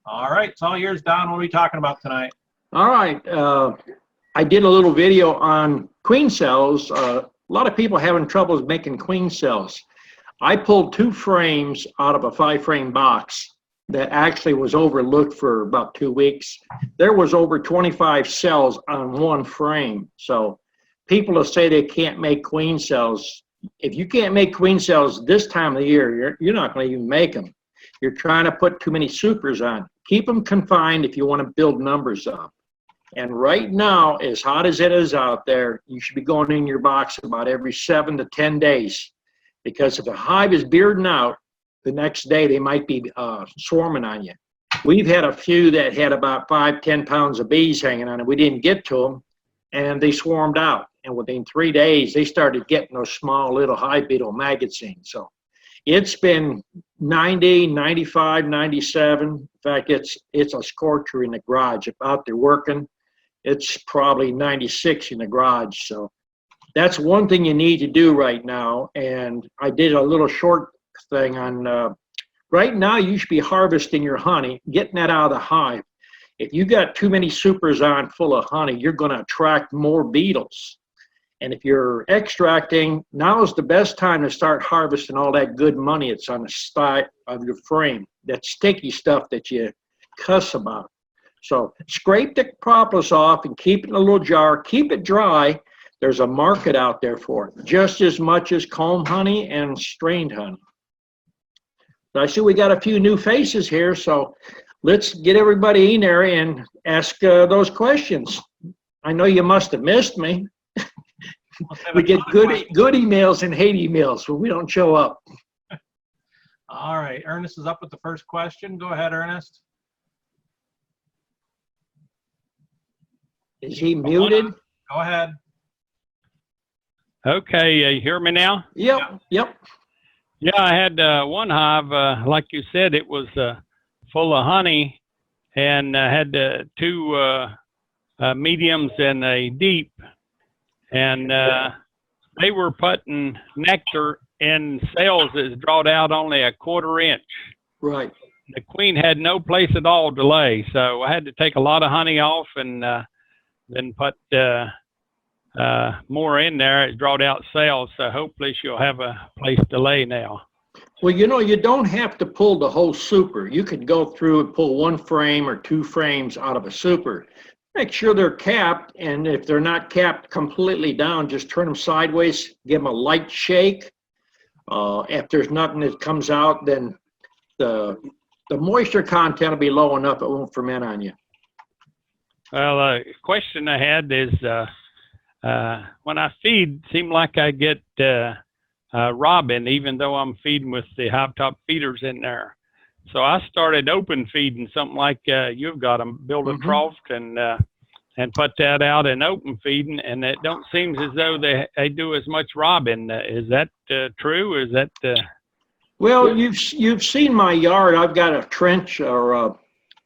All right, it's all yours, Don. What are we talking about tonight? All right. I did a little video on queen cells. A lot of people having troubles making queen cells. I pulled 2 frames out of a 5-frame box that actually was overlooked for about 2 weeks. There was over 25 cells on 1 frame. So people will say they can't make queen cells. If you can't make queen cells this time of the year, you're not going to even make them. You're trying to put too many supers on. Keep them confined if you want to build numbers up. And right now, as hot as it is out there, you should be going in your box about every 7 to 10 days. Because if the hive is bearding out, the next day they might be swarming on you. We've had a few that had about 5-10 pounds of bees hanging on it. We didn't get to them, and they swarmed out. And within 3 days, they started getting those small little hive beetle maggots in. So it's been 90, 95, 97. In fact, it's a scorcher in the garage. If out there working, it's probably 96 in the garage. So that's one thing you need to do right now. And I did a little short thing on right now. You should be harvesting your honey, getting that out of the hive. If you got too many supers on full of honey, you're going to attract more beetles. And if you're extracting, now is the best time to start harvesting all that good money that's on the side of your frame, that sticky stuff that you cuss about. So scrape the propolis off and keep it in a little jar. Keep it dry. There's a market out there for it, just as much as comb honey and strained honey. So I see we got a few new faces here, so let's get everybody in there and ask those questions. I know you must have missed me. We get good emails and hate emails when we don't show up. All right, Ernest is up with the first question. Go ahead, Ernest. Is he muted? Go ahead. Okay, you hear me now? Yep. Yeah, I had 1 hive, like you said, it was full of honey, and had 2 mediums and a deep, and they were putting nectar in cells that's drawed out only a 1/4 inch. Right. The queen had no place at all to lay, so I had to take a lot of honey off and then put more in there. It drawed out cells, so hopefully she'll have a place to lay now. Well, you know, you don't have to pull the whole super. You could go through and pull 1 frame or 2 frames out of a super. Make sure they're capped, and if they're not capped completely down, just turn them sideways, give them a light shake. If there's nothing that comes out, then the moisture content will be low enough it won't ferment on you. Well, the question I had is, when I feed, it seems like I get robin, even though I'm feeding with the hive top feeders in there. So I started open feeding, something like you've got them, build a trough and put that out and open feeding, and it don't seem as though they do as much robin. Is that true? Is that Well, you've seen my yard. I've got a trench or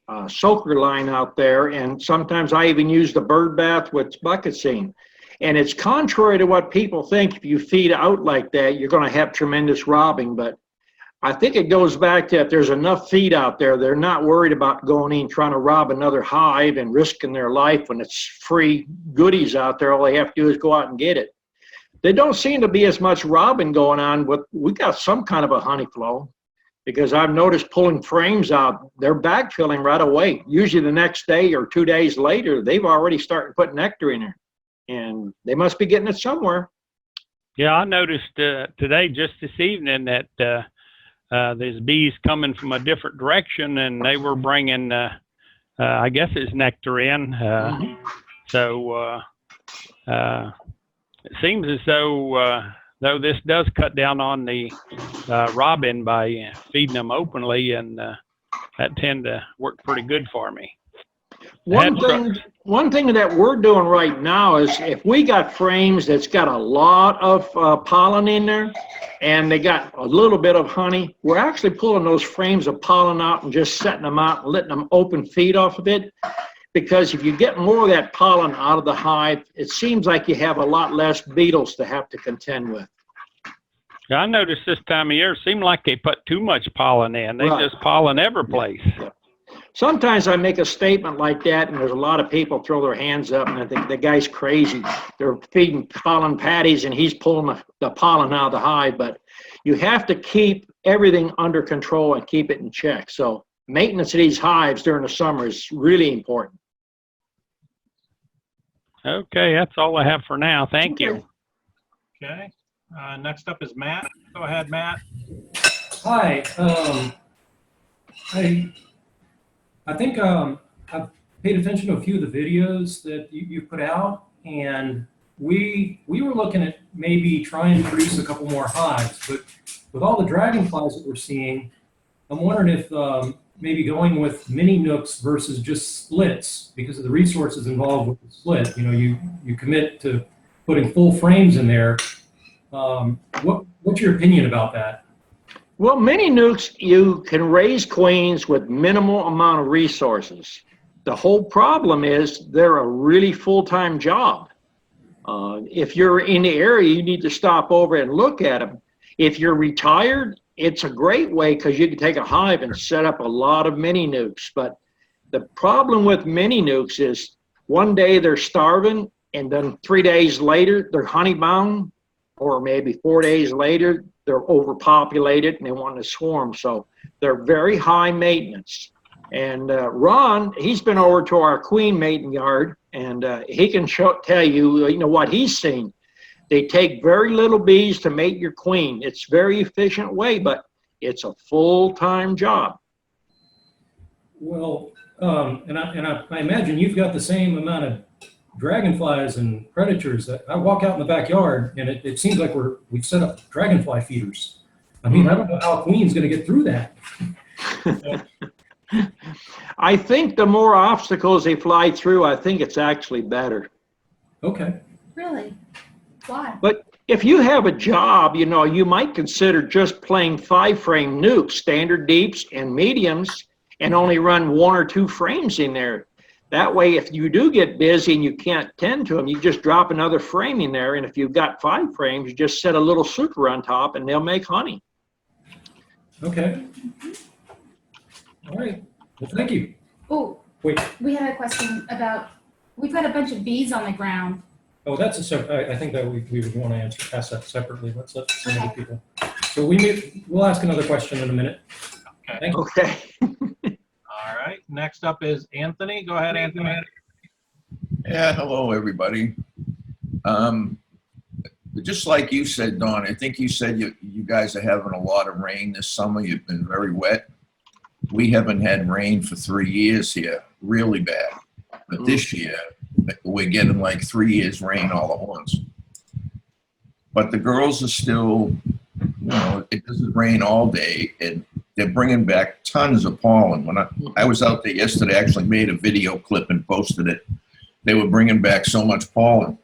a soaker line out there, and sometimes I even use the bird bath with bucket seam. And it's contrary to what people think. If you feed out like that, you're going to have tremendous robbing. But I think it goes back to if there's enough feed out there, they're not worried about going in trying to rob another hive and risking their life when it's free goodies out there. All they have to do is go out and get it. There don't seem to be as much robbing going on, but we got some kind of a honey flow, because I've noticed pulling frames out, they're backfilling right away. Usually the next day or 2 days later, they've already started putting nectar in there, and they must be getting it somewhere. Yeah, I noticed today, just this evening, that there's bees coming from a different direction, and they were bringing, I guess it's nectar in. So it seems as though this does cut down on the robin by feeding them openly, and that tend to work pretty good for me. One thing that we're doing right now is if we got frames that's got a lot of pollen in there and they got a little bit of honey, we're actually pulling those frames of pollen out and just setting them out and letting them open feed off of it. Because if you get more of that pollen out of the hive, it seems like you have a lot less beetles to have to contend with. I noticed this time of year, it seemed like they put too much pollen in. They just pollen every place. Yeah. Sometimes I make a statement like that, and there's a lot of people throw their hands up, and I think the guy's crazy. They're feeding pollen patties, and he's pulling the pollen out of the hive. But you have to keep everything under control and keep it in check. So maintenance of these hives during the summer is really important. Okay, that's all I have for now. Thank you. Okay. Next up is Matt. Go ahead, Matt. Hi. I think I've paid attention to a few of the videos that you put out, and we were looking at maybe trying to produce a couple more hives, but with all the dragonflies that we're seeing, I'm wondering if maybe going with mini nooks versus just splits, because of the resources involved with the split. You know, you commit to putting full frames in there. What's your opinion about that? Well, mini nukes, you can raise queens with minimal amount of resources. The whole problem is they're a really full-time job. If you're in the area, you need to stop over and look at them. If you're retired, it's a great way because you can take a hive and set up a lot of mini nukes. But the problem with mini nukes is one day they're starving, and then 3 days later they're honey bound, or maybe 4 days later they're overpopulated and they want to swarm. So they're very high maintenance. And Ron, he's been over to our queen mating yard, and he can tell you, what he's seen. They take very little bees to mate your queen. It's a very efficient way, but it's a full-time job. Well, and I imagine you've got the same amount of dragonflies and predators. I walk out in the backyard, and it seems like we've set up dragonfly feeders. I mean, I don't know how a queen's going to get through that. I think the more obstacles they fly through, I think it's actually better. Okay. Really? Why? But if you have a job, you might consider just playing 5-frame nukes, standard deeps and mediums, and only run 1 or 2 frames in there. That way, if you do get busy and you can't tend to them, you just drop another frame in there. And if you've got 5 frames, you just set a little super on top and they'll make honey. Okay. All right. Well, thank you. Oh, Wait. we have a question about, we've got a bunch of bees on the ground. Oh, that's a separate. I think that we would want to ask that separately. Let's let some other Okay. people. So we'll ask another question in a minute. Okay. Thank you. Okay. All right. Next up is Anthony. Go ahead, Anthony. Yeah, hello, everybody. Just like you said, Don, I think you said you guys are having a lot of rain this summer. You've been very wet. We haven't had rain for 3 years here, really bad. But this year, we're getting like 3 years rain all at once. But the girls are still, it doesn't rain all day, and they're bringing back tons of pollen. When I was out there yesterday, I actually made a video clip and posted it. They were bringing back so much pollen.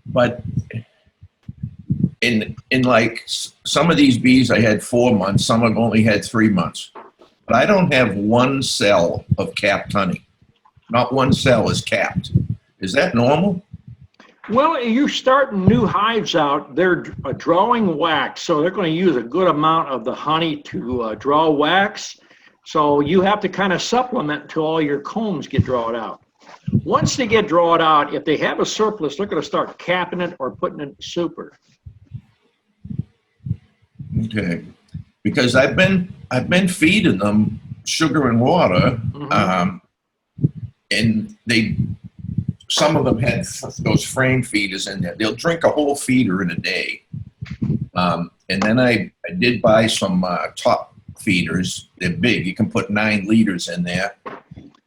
But in like some of these bees, I had 4 months. Some have only had 3 months. But I don't have one cell of capped honey. Not one cell is capped. Is that normal? Well, you're starting new hives out. They're drawing wax, so they're going to use a good amount of the honey to draw wax. So you have to kind of supplement until all your combs get drawn out. Once they get drawn out, if they have a surplus, they're going to start capping it or putting it super. Okay, because I've been feeding them sugar and water, and some of them had those frame feeders in there. They'll drink a whole feeder in a day, and then I did buy some top feeders. They're big. You can put 9 liters in there,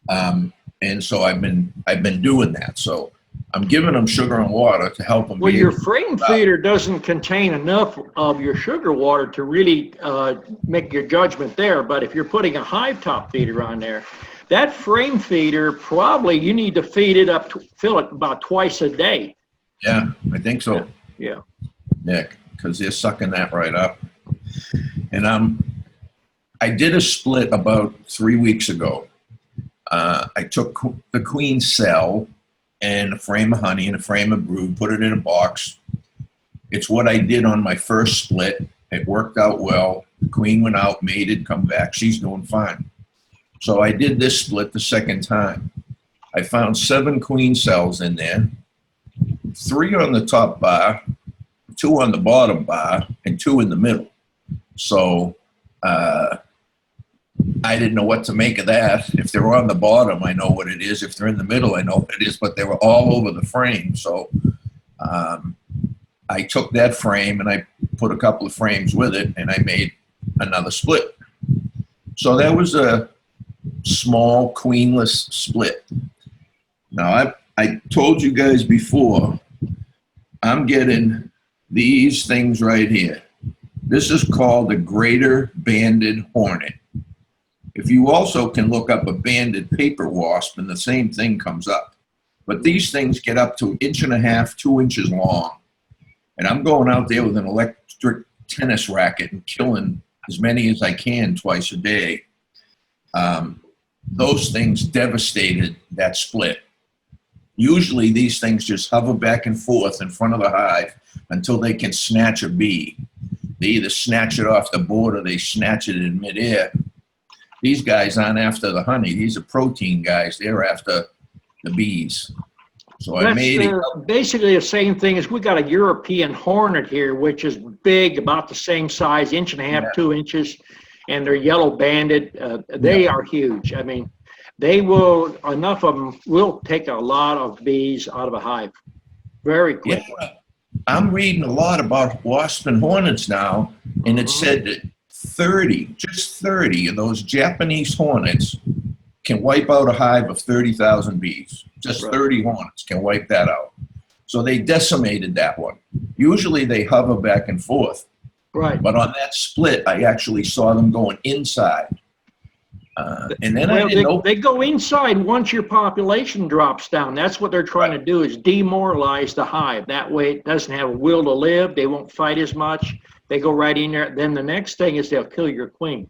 and so I've been doing that. So I'm giving them sugar and water to help them. Well, your frame feeder doesn't contain enough of your sugar water to really make your judgment there. But if you're putting a hive top feeder on there, that frame feeder, probably you need to feed it up, fill it about twice a day. Yeah, I think so. Yeah. Yeah, because they're sucking that right up. And I did a split about 3 weeks ago. I took the queen cell and a frame of honey and a frame of brood, put it in a box. It's what I did on my first split, It worked out well. The queen went out, mated, come back. She's doing fine. So I did this split the second time. I found 7 queen cells in there, 3 on the top bar, 2 on the bottom bar, and 2 in the middle. So I didn't know what to make of that. If they're on the bottom, I know what it is. If they're in the middle, I know what it is, but they were all over the frame. So I took that frame and I put a couple of frames with it, and I made another split. So that was a small queenless split. Now, I told you guys before, I'm getting these things right here. This is called a greater banded hornet. If you also can look up a banded paper wasp, and the same thing comes up. But these things get up to 1.5 to 2 inches long. And I'm going out there with an electric tennis racket and killing as many as I can twice a day. Those things devastated that split. Usually these things just hover back and forth in front of the hive until they can snatch a bee. They either snatch it off the board or they snatch it in midair. These guys aren't after the honey. These are protein guys. They're after the bees. So I made it. Basically the same thing as we got a European hornet here, which is big, about the same size, 1.5 Yeah. 2 inches, and they're yellow banded. They are huge. I mean, they will, enough of them will take a lot of bees out of a hive very quickly. Yeah. I'm reading a lot about wasps and hornets now, and it said that 30, just 30 of those Japanese hornets can wipe out a hive of 30,000 bees. Just Right. 30 hornets can wipe that out. So they decimated that one. Usually they hover back and forth. Right. But on that split, I actually saw them going inside. And then I Well, didn't know. they go inside once your population drops down. That's what they're trying to do, is demoralize the hive. That way it doesn't have a will to live. They won't fight as much. They go right in there. Then the next thing is they'll kill your queen.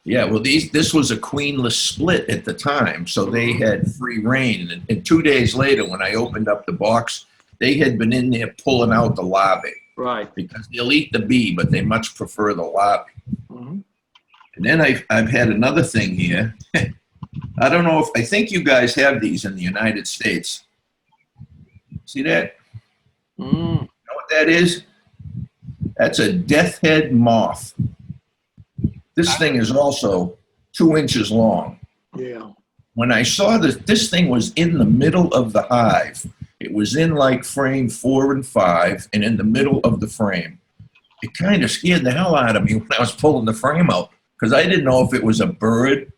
Yeah, well, this was a queenless split at the time, so they had free reign. And 2 days later, when I opened up the box, they had been in there pulling out the larvae. Right. Because they'll eat the bee, but they much prefer the larvae. Mm-hmm. And then I've had another thing here. I don't know if, I think you guys have these in the United States. See that? Mm. You know what that is? That's a death head moth. This thing is also 2 inches long. Yeah. When I saw this thing was in the middle of the hive. It was in like frame 4 and 5 and in the middle of the frame. It kind of scared the hell out of me when I was pulling the frame out, because I didn't know if it was a bird,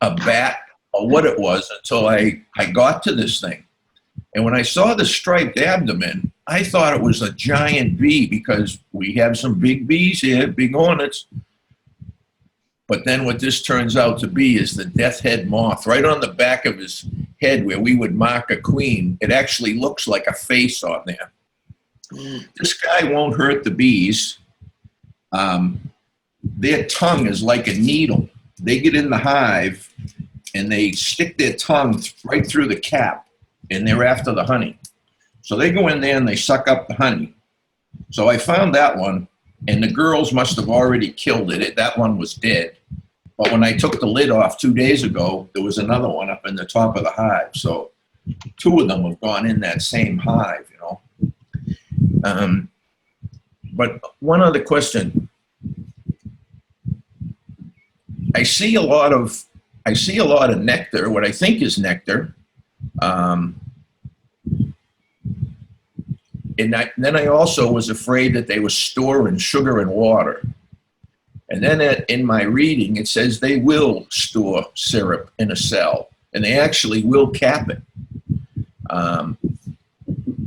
a bat, or what it was until I got to this thing. And when I saw the striped abdomen, I thought it was a giant bee, because we have some big bees here, big hornets. But then what this turns out to be is the death head moth. Right on the back of his head where we would mark a queen, it actually looks like a face on there. Mm. This guy won't hurt the bees. Their tongue is like a needle. They get in the hive and they stick their tongue right through the cap, and they're after the honey. So they go in there and they suck up the honey. So I found that one, and the girls must have already killed it. That one was dead. But when I took the lid off 2 days ago, there was another one up in the top of the hive. So 2 of them have gone in that same hive, you know. But one other question. I see a lot of nectar, what I think is nectar. And then I also was afraid that they were storing sugar and water. And then in my reading, it says they will store syrup in a cell, and they actually will cap it.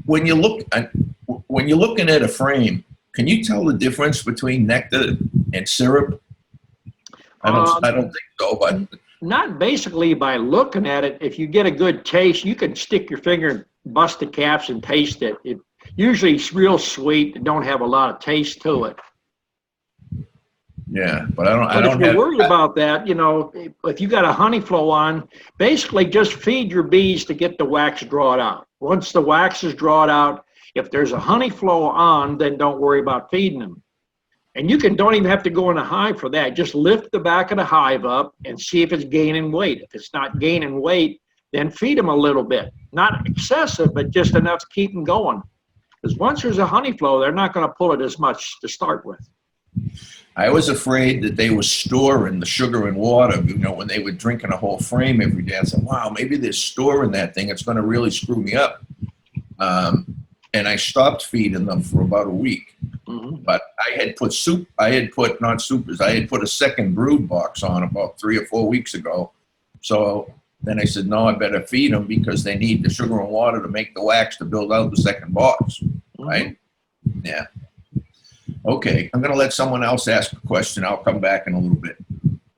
When you're looking at a frame, can you tell the difference between nectar and syrup? I don't think so, but Not basically by looking at it. If you get a good taste, you can stick your finger and bust the caps and taste it. It usually it's real sweet and don't have a lot of taste to it. yeah, but I But don't if you're have. worried about that, you know, if you got a honey flow on, basically just feed your bees to get the wax drawn out. Once the wax is drawn out, if there's a honey flow on, then don't worry about feeding them. And you don't even have to go in a hive for that. Just lift the back of the hive up and see if it's gaining weight. If it's not gaining weight, then feed them a little bit. Not excessive, but just enough to keep them going. Because once there's a honey flow, they're not going to pull it as much to start with. I was afraid that they were storing the sugar and water, when they were drinking a whole frame every day. I said, wow, maybe they're storing that thing. It's going to really screw me up. And I stopped feeding them for about a week. But I had put a second brood box on about 3 or 4 weeks ago. So then I said, no, I better feed them because they need the sugar and water to make the wax to build out the second box, right? Yeah. Okay, I'm going to let someone else ask a question. I'll come back in a little bit.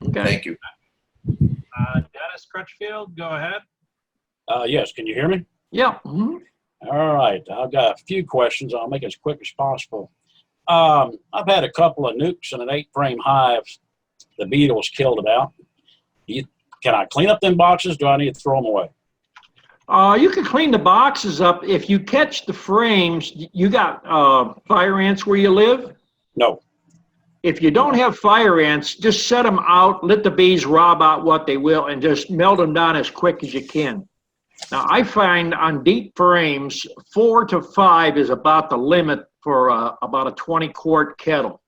Okay. Thank you. Dennis Crutchfield, go ahead. Yes, can you hear me? Yeah. All right, I've got a few questions. I'll make it as quick as possible. I've had a couple of nukes in an 8-frame hive. The beetles killed it out. Can I clean up them boxes? Do I need to throw them away? You can clean the boxes up. If you catch the frames, you got fire ants where you live? No. If you don't have fire ants, just set them out, let the bees rob out what they will, and just melt them down as quick as you can. Now, I find on deep frames, 4 to 5 is about the limit for about a 20-quart kettle.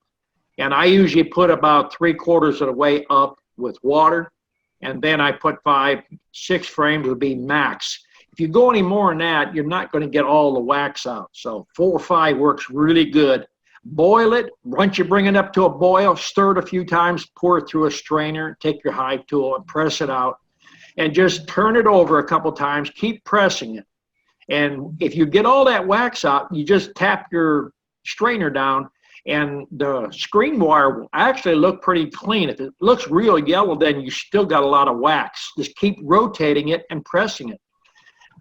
And I usually put about 3/4 of the way up with water, and then I put 5, 6 frames would be max. If you go any more than that, you're not going to get all the wax out. So 4 or 5 works really good. Boil it. Once you bring it up to a boil, stir it a few times, pour it through a strainer, take your hive tool and press it out. And just turn it over a couple times. Keep pressing it. And if you get all that wax out, you just tap your strainer down, and the screen wire will actually look pretty clean. If it looks real yellow, then you still got a lot of wax. Just keep rotating it and pressing it.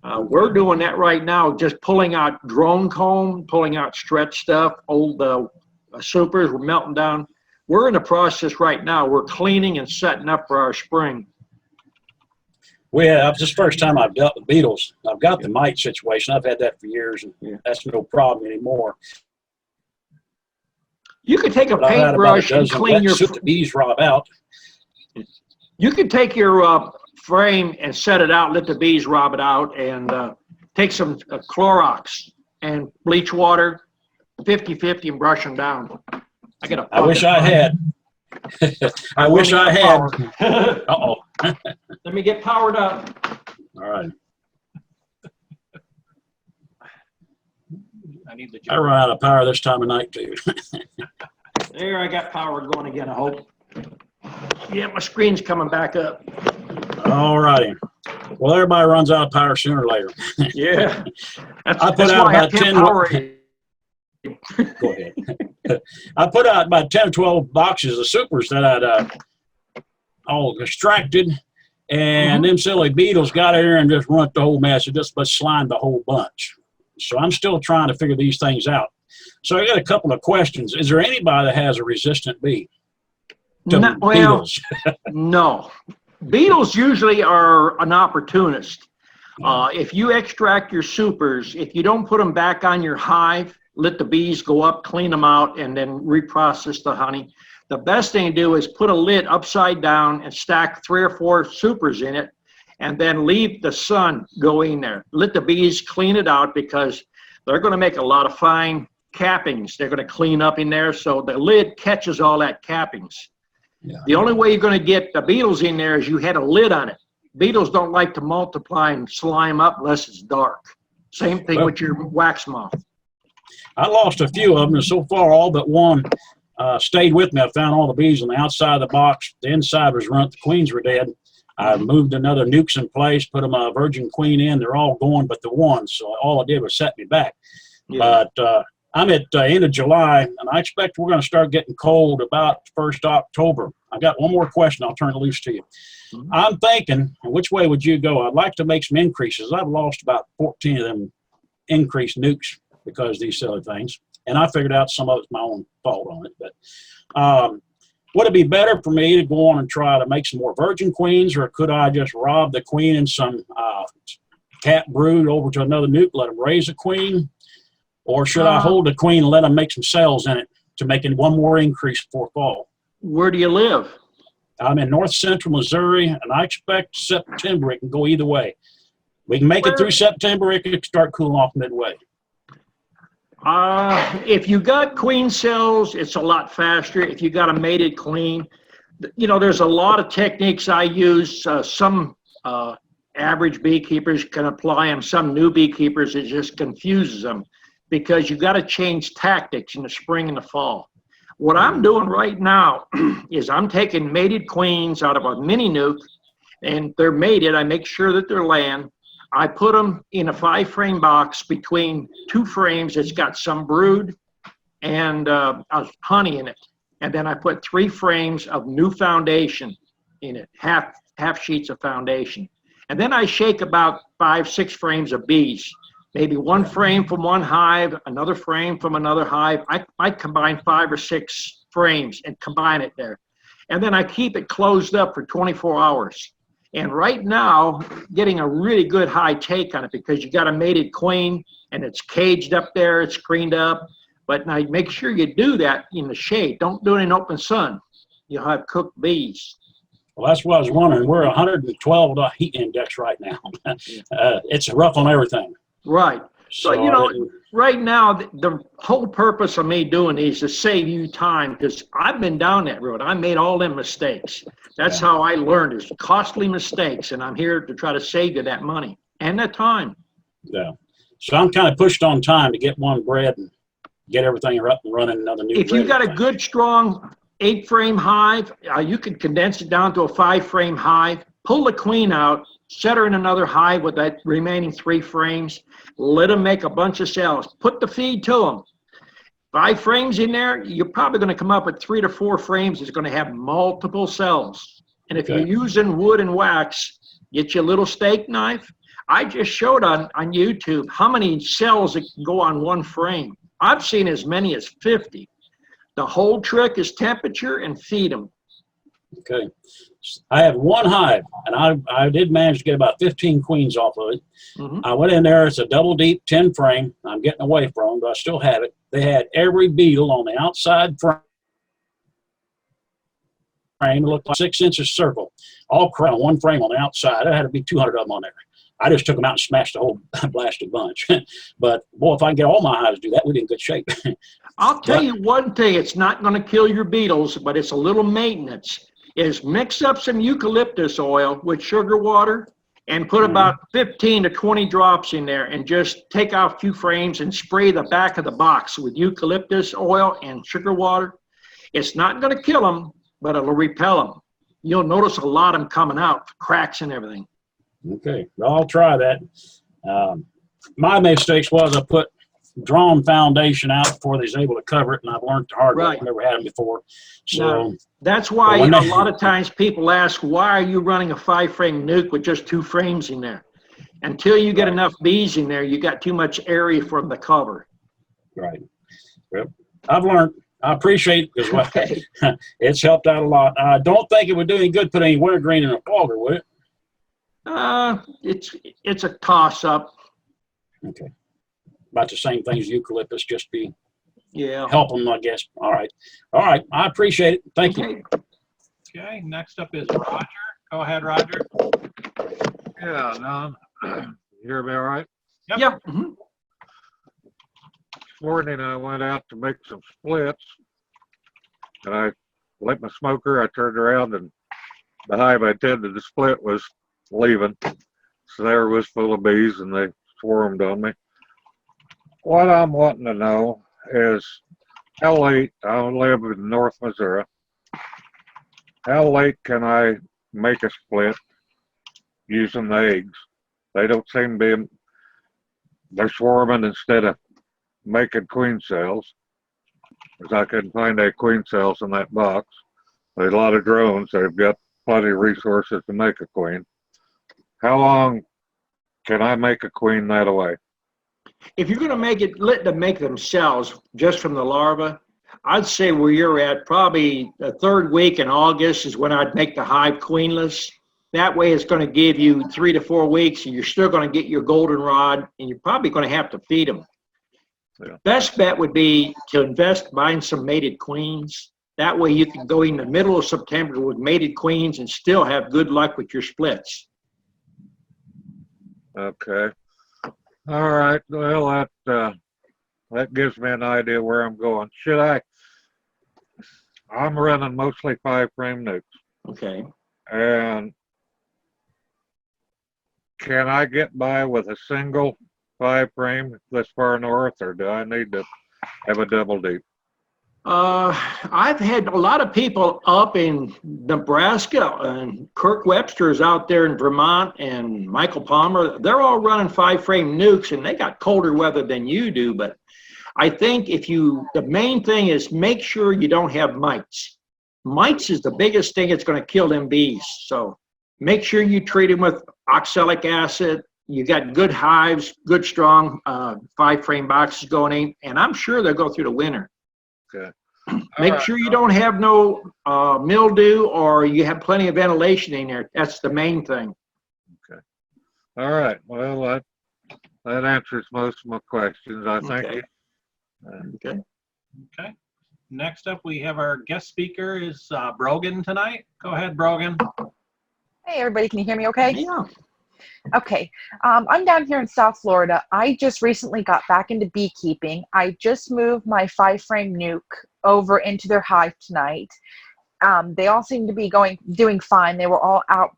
We're doing that right now, just pulling out drone comb, pulling out stretch stuff, old supers, we're melting down. We're in the process right now. We're cleaning and setting up for our spring. Well, this is the first time I've dealt with beetles. I've got the mite situation. I've had that for years, and that's no problem anymore. You could take a But I've had about paintbrush a and dozen clean your. wetsuit the bees rob out. You could take your frame and set it out, let the bees rob it out, and take some Clorox and bleach water, 50-50, and brush them down. I wish I had. I wish I had. Uh-oh. Let me get powered up. All right. I need the. I run out of power this time of night, too. There, I got power going again, I hope. Yeah, my screen's coming back up. All righty. Well, everybody runs out of power sooner or later. Yeah. I put out about 10. Go ahead. I put out about 10 or 12 boxes of supers that I'd all extracted, and them silly beetles got in there and just ruined the whole mess. It just slimed the whole bunch. So I'm still trying to figure these things out. So I got a couple of questions. Is there anybody that has a resistant bee to beetles? No. Beetles usually are an opportunist. If you extract your supers, if you don't put them back on your hive, let the bees go up, clean them out, and then reprocess the honey. The best thing to do is put a lid upside down and stack 3 or 4 supers in it, and then leave the sun go in there. Let the bees clean it out because they're going to make a lot of fine cappings. They're going to clean up in there, so the lid catches all that cappings. Yeah. The only way you're going to get the beetles in there is you had a lid on it. Beetles don't like to multiply and slime up unless it's dark. Same thing with your wax moth. I lost a few of them, and so far all but one stayed with me. I found all the bees on the outside of the box. The inside was ruined. The queens were dead. I moved another nukes in place, put a virgin queen in. They're all going but the one, so all it did was set me back. Yeah. But I'm at the end of July, and I expect we're going to start getting cold about 1st October. I got one more question. I'll turn it loose to you. I'm thinking, which way would you go? I'd like to make some increases. I've lost about 14 of them increased nukes because of these silly things, and I figured out some of it's my own fault on it. But would it be better for me to go on and try to make some more virgin queens, or could I just rob the queen and some cat brood over to another nuke, let them raise a queen? Or should I hold the queen and let them make some cells in it to making one more increase before fall. Where do you live? I'm in north central Missouri, and I expect September it can go either way. We can make it through September, it could start cooling off midway. If you got queen cells, it's a lot faster. If you got a mated queen, you know, there's a lot of techniques I use. Some average beekeepers can apply them. Some new beekeepers, it just confuses them because you got to change tactics in the spring and the fall. What I'm doing right now is I'm taking mated queens out of a mini nuke, and they're mated. I make sure that they're laying. I put them in a 5-frame box between 2 frames that's got some brood and honey in it. And then I put 3 frames of new foundation in it, half sheets of foundation. And then I shake about 5-6 frames of bees, maybe 1 frame from one hive, another frame from another hive. I combine 5 or 6 frames and combine it there. And then I keep it closed up for 24 hours. And right now, getting a really good high take on it because you got a mated queen and it's caged up there, it's screened up. But now make sure you do that in the shade. Don't do it in open sun. You'll have cooked bees. Well, that's what I was wondering. We're 112 heat index right now. It's rough on everything. Right. So, you know, right now, the whole purpose of me doing these is to save you time because I've been down that road. I made all them mistakes. That's how I learned is costly mistakes, and I'm here to try to save you that money and that time. Yeah. So I'm kind of pushed on time to get one bred and get everything up and running another new. If you got a good, strong 8-frame hive, you can condense it down to a 5-frame hive, pull the queen out, set her in another hive with that remaining 3 frames, let them make a bunch of cells, put the feed to them. 5 frames in there, you're probably going to come up with 3 to 4 frames that's going to have multiple cells. And if you're using wood and wax, get you a little steak knife. I just showed on YouTube how many cells that can go on 1 frame. I've seen as many as 50. The whole trick is temperature and feed them. Okay. I have 1 hive, and I did manage to get about 15 queens off of it. Mm-hmm. I went in there. It's a double deep 10 frame. I'm getting away from them, but I still have it. They had every beetle on the outside frame. It looked like 6 inches circle, all on 1 frame on the outside. There had to be 200 of them on there. I just took them out and smashed the whole blasted bunch. But boy, if I can get all my hives to do that, we'd be in good shape. I'll tell you one thing, it's not going to kill your beetles, but it's a little maintenance, is mix up some eucalyptus oil with sugar water and put about 15 to 20 drops in there and just take out a few frames and spray the back of the box with eucalyptus oil and sugar water. It's not going to kill them, but it'll repel them. You'll notice a lot of them coming out, cracks and everything. Okay, well, I'll try that. My mistakes was I put drawn foundation out before they was able to cover it, and I've learned the hard way. I've never had them before. So that's why a lot of times people ask, why are you running a 5-frame nuke with just 2 frames in there? Until you get enough bees in there, you got too much area for them to cover. Right. Well, I've learned. I appreciate it because it's helped out a lot. I don't think it would do any good put any wintergreen in a fogger, would it? It's a toss-up. Okay. About the same thing as eucalyptus, just be Yeah. help them, I guess. All right. All right. I appreciate it. Thank you. Okay, next up is Roger. Go ahead, Roger. Yeah, no, you hear me all right? Yep. Yep. Mm-hmm. This morning I went out to make some splits, and I lit my smoker. I turned around, and the hive I tended to split was leaving. So there it was full of bees, and they swarmed on me. What I'm wanting to know is how late, I live in North Missouri, how late can I make a split using the eggs? They don't seem to be, they're swarming instead of making queen cells, because I couldn't find any queen cells in that box. There's a lot of drones, they've got plenty of resources to make a queen. How long can I make a queen that away? If you're going to let them make themselves just from the larva, I'd say where you're at, probably the 3rd week in August is when I'd make the hive queenless. That way it's going to give you 3 to 4 weeks, and you're still going to get your goldenrod, and you're probably going to have to feed them. Best bet would be to invest buying some mated queens. That way you can go in the middle of September with mated queens and still have good luck with your splits. Okay. All right. Well, that gives me an idea where I'm going. I'm running mostly 5-frame nukes. Okay. And can I get by with a single 5-frame this far north, or do I need to have a double deep? I've had a lot of people up in Nebraska, and Kirk Webster's out there in Vermont, and Michael Palmer. They're all running 5-frame nukes, and they got colder weather than you do. But I think the main thing is make sure you don't have mites. Mites is the biggest thing that's going to kill them bees. So make sure you treat them with oxalic acid. You got good hives, good strong 5-frame boxes going in, and I'm sure they'll go through the winter. Okay. Make sure you don't have no mildew, or you have plenty of ventilation in there. That's the main thing. Okay. All right. Well, that answers most of my questions. I think. Okay. Okay. Okay. Next up, we have our guest speaker is Brogan tonight. Go ahead, Brogan. Hey, everybody. Can you hear me okay? Yeah. Okay. I'm down here in South Florida. I just recently got back into beekeeping. I just moved my 5-frame nuke over into their hive tonight. They all seem to be doing fine. They were all out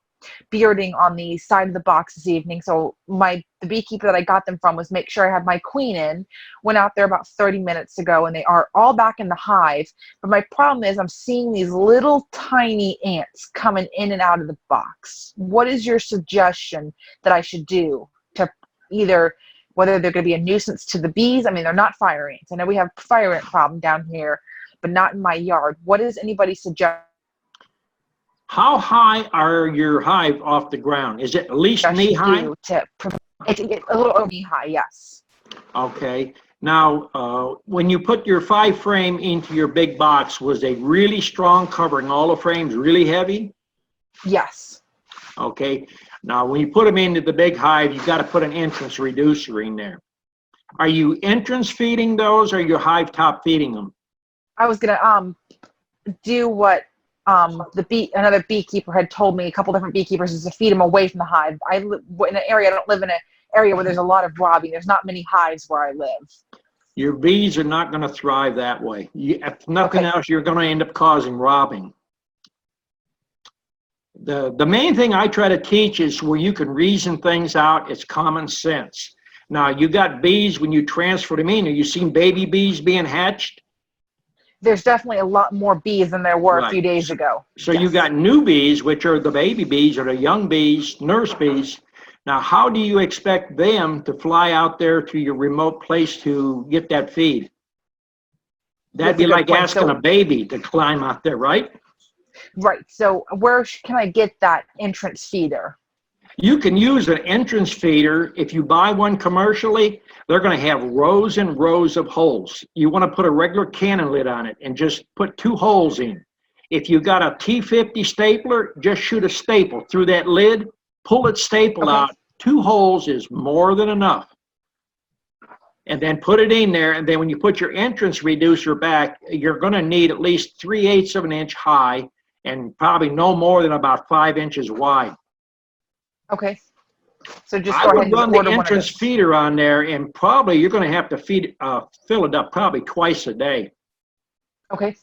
bearding on the side of the box this evening. So the beekeeper that I got them from was make sure I had my queen in. Went out there about 30 minutes ago, and they are all back in the hive. But my problem is I'm seeing these little tiny ants coming in and out of the box. What is your suggestion that I should do to either whether they're going to be a nuisance to the bees? I mean, they're not fire ants. I know we have a fire ant problem down here, but not in my yard. What does anybody suggest? How high are your hive off the ground? Is it at least knee high? It's a little over knee high, yes. Okay. Now, when you put your 5-frame into your big box, was they really strong, covering all the frames, really heavy? Yes. Okay. Now, when you put them into the big hive, you've got to put an entrance reducer in there. Are you entrance feeding those, or are you hive top feeding them? I was gonna do what another beekeeper had told me, a couple different beekeepers, is to feed them away from the hive. I live in an area. I don't live in an area where there's a lot of robbing. There's not many hives where I live. Your bees are not going to thrive that way. If nothing else, you're going to end up causing robbing. The main thing I try to teach is where you can reason things out. It's common sense. Now, you got bees when you transfer them in. Have you seen baby bees being hatched? There's definitely a lot more bees than there were a few days ago. So yes. You got new bees, which are the baby bees or the young bees, nurse bees. Now, how do you expect them to fly out there to your remote place to get that feed? That'd be like asking a baby to climb out there, right? Right. So where can I get that entrance feeder? You can use an entrance feeder. If you buy one commercially, they're going to have rows and rows of holes. You want to put a regular cannon lid on it and just put 2 holes in. If you got a T50 stapler, just shoot a staple through that lid, pull its staple out. 2 holes is more than enough. And then put it in there, and then when you put your entrance reducer back, you're going to need at least 3/8 of an inch high and probably no more than about 5 inches wide. Okay. So just I go ahead would and run order the one entrance of those. feeder on there, and probably you're going to have to fill it up probably twice a day. Okay.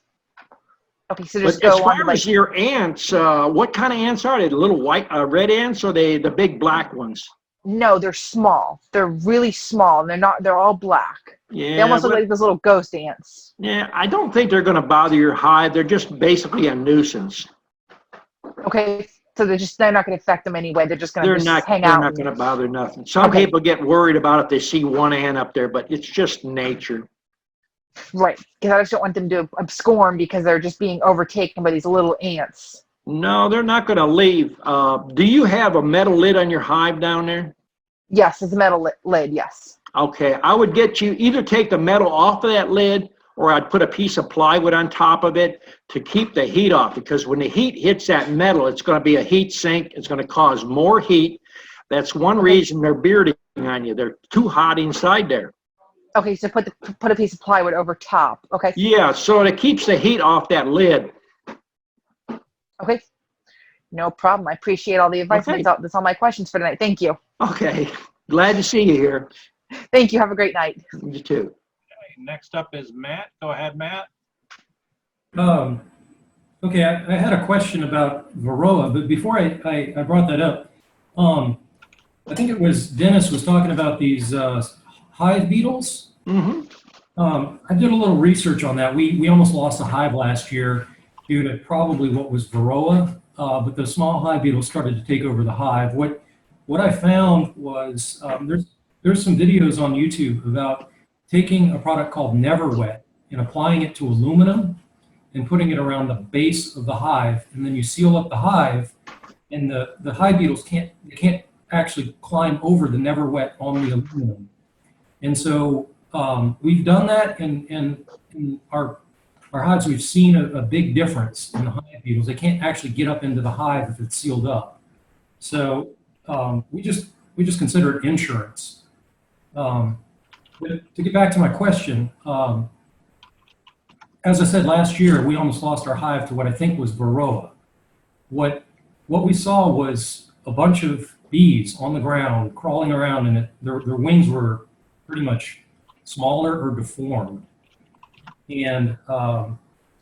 Okay, so just But as go on far as your ants, what kind of ants are they? The little white, red ants, or the big black ones? No, they're small. They're really small. They're all black. Yeah. They almost look like those little ghost ants. Yeah, I don't think they're going to bother your hive. They're just basically a nuisance. Okay, so they're not going to affect them anyway. They're just going to hang out. They're not going to bother nothing. Some people get worried about if they see one ant up there, but it's just nature. Right, because I just don't want them to abscond because they're just being overtaken by these little ants. No, they're not going to leave. Do you have a metal lid on your hive down there? Yes, it's a metal lid, yes. Okay, I would get you either take the metal off of that lid, or I'd put a piece of plywood on top of it to keep the heat off, because when the heat hits that metal, it's going to be a heat sink. It's going to cause more heat. That's one reason they're bearding on you. They're too hot inside there. Okay, so put a piece of plywood over top. Okay. Yeah, so it keeps the heat off that lid. Okay. No problem. I appreciate all the advice. Okay. That's all my questions for tonight. Thank you. Okay, glad to see you here. Thank you. Have a great night. You too. Okay, next up is Matt. Go ahead, Matt. Okay, I had a question about Varroa, but before I brought that up, I think it was Dennis was talking about these hive beetles. Mm-hmm. I did a little research on that. We almost lost a hive last year due to probably what was Varroa, but the small hive beetles started to take over the hive. What I found was there's some videos on YouTube about taking a product called Never Wet and applying it to aluminum and putting it around the base of the hive, and then you seal up the hive, and the hive beetles can't actually climb over the Never Wet on the aluminum. And so we've done that, and in our hives, we've seen a big difference in the hive beetles. They can't actually get up into the hive if it's sealed up. So we just consider it insurance. But to get back to my question, as I said last year, we almost lost our hive to what I think was Varroa. What we saw was a bunch of bees on the ground crawling around, and their wings were pretty much smaller or deformed. And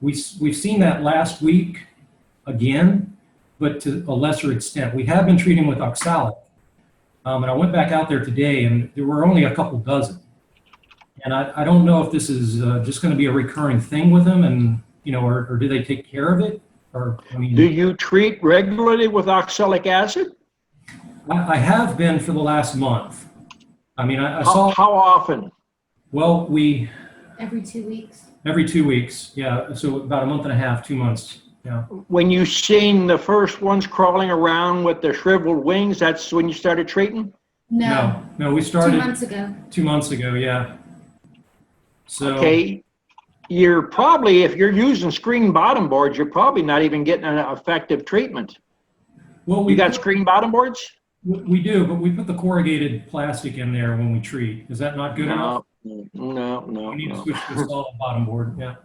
we've seen that last week again, but to a lesser extent. We have been treating with Oxalic. And I went back out there today, and there were only a couple dozen. And I don't know if this is just going to be a recurring thing with them, and or do they take care of it? Or Do you treat regularly with oxalic acid? I have been for the last month. I mean, I saw. How often? Well, Every 2 weeks. every 2 weeks, yeah. So about a month and a half, 2 months, yeah. When you seen the first ones crawling around with the shriveled wings, that's when you started treating? No, No, we started 2 months ago. 2 months ago, yeah. So Okay, you're probably, if you're using screen bottom boards, you're probably not even getting an effective treatment. well, You got screen bottom boards? we do, but we put the corrugated plastic in there when we treat. Is that not good enough? No. We need to switch to a solid bottom board, yeah.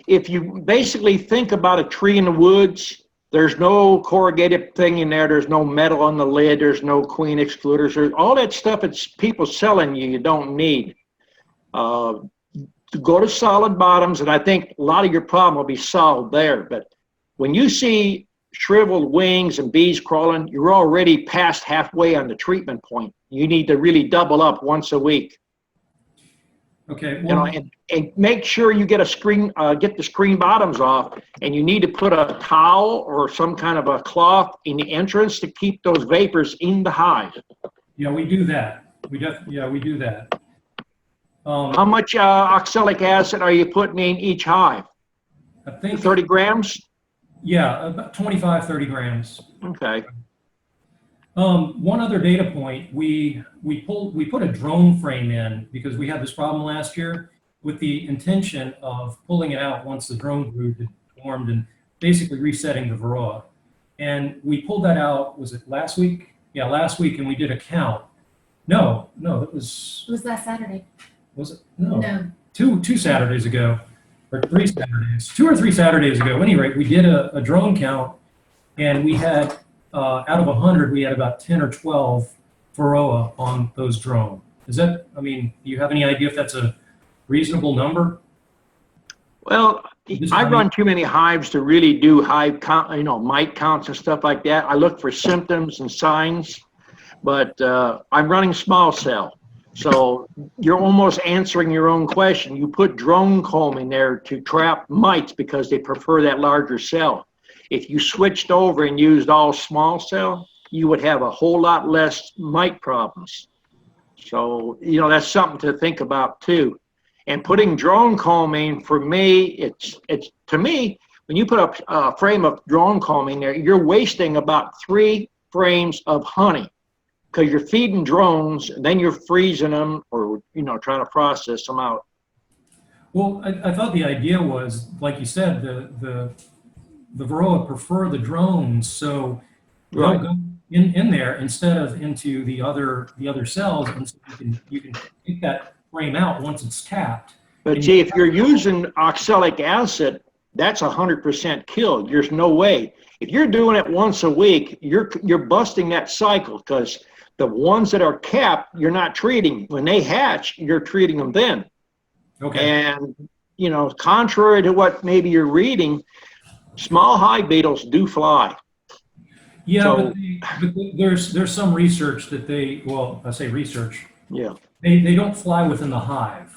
If you basically think about a tree in the woods, there's no corrugated thing in there. There's no metal on the lid. There's no queen excluders. There's all that stuff it's people selling you don't need. To go to solid bottoms, and I think a lot of your problem will be solved there. But when you see shriveled wings and bees crawling, you're already past halfway on the treatment point. You need to really double up once a week. Okay, You know, well, and make sure you get get the screen bottoms off, and you need to put a towel or some kind of a cloth in the entrance to keep those vapors in the hive. yeah, we do that. We do that. How much oxalic acid are you putting in each hive? I think 30 grams? Yeah, about 25, 30 grams. Okay. One other data point, we put a drone frame in because we had this problem last year with the intention of pulling it out once the drone brood had formed and basically resetting the Varroa. And we pulled that out, was it last week? Yeah, last week, and we did a count. No, it was It was last Saturday. it? No. No. Two Saturdays ago, or 3 Saturdays, 2 or 3 Saturdays ago. At any rate, we did a drone count, and we had, out of 100, we had about 10 or 12 Varroa on those drones. Is that, I mean, do you have any idea if that's a reasonable number? Well, I run too many hives to really do hive count, mite counts and stuff like that. I look for symptoms and signs, but I'm running small cell. So you're almost answering your own question. You put drone comb in there to trap mites because they prefer that larger cell. If you switched over and used all small cell, you would have a whole lot less mite problems. So, that's something to think about too. And putting drone comb in, for me, it's to me, when you put a frame of drone comb in there, you're wasting about 3 frames of honey. Because you're feeding drones, and then you're freezing them or, trying to process them out. Well, I thought the idea was, like you said, the Varroa prefer the drones, so they'll go in there instead of into the other cells, and so you can take that frame out once it's tapped. But see, if you're using oxalic acid, that's 100% killed. There's no way. If you're doing it once a week, you're busting that cycle, because the ones that are capped, you're not treating. When they hatch, you're treating them then. Okay. And, you know, contrary to what maybe you're reading, small hive beetles do fly. Yeah, So- but there's some research that I say research, Yeah. they don't fly within the hive.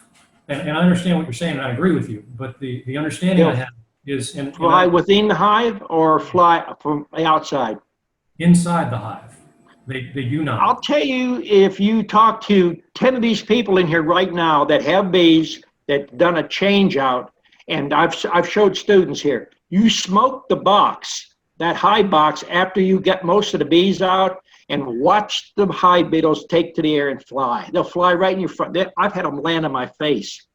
And I understand what you're saying, and I agree with you, but the understanding I Yeah. have is Fly within the hive or fly from the outside? inside the hive. They do not. I'll tell you, if you talk to 10 of these people in here right now that have bees, that done a change out, and I've showed students here, you smoke the box, that hive box, after you get most of the bees out, and watch the hive beetles take to the air and fly. They'll fly right in your front. I've had them land on my face.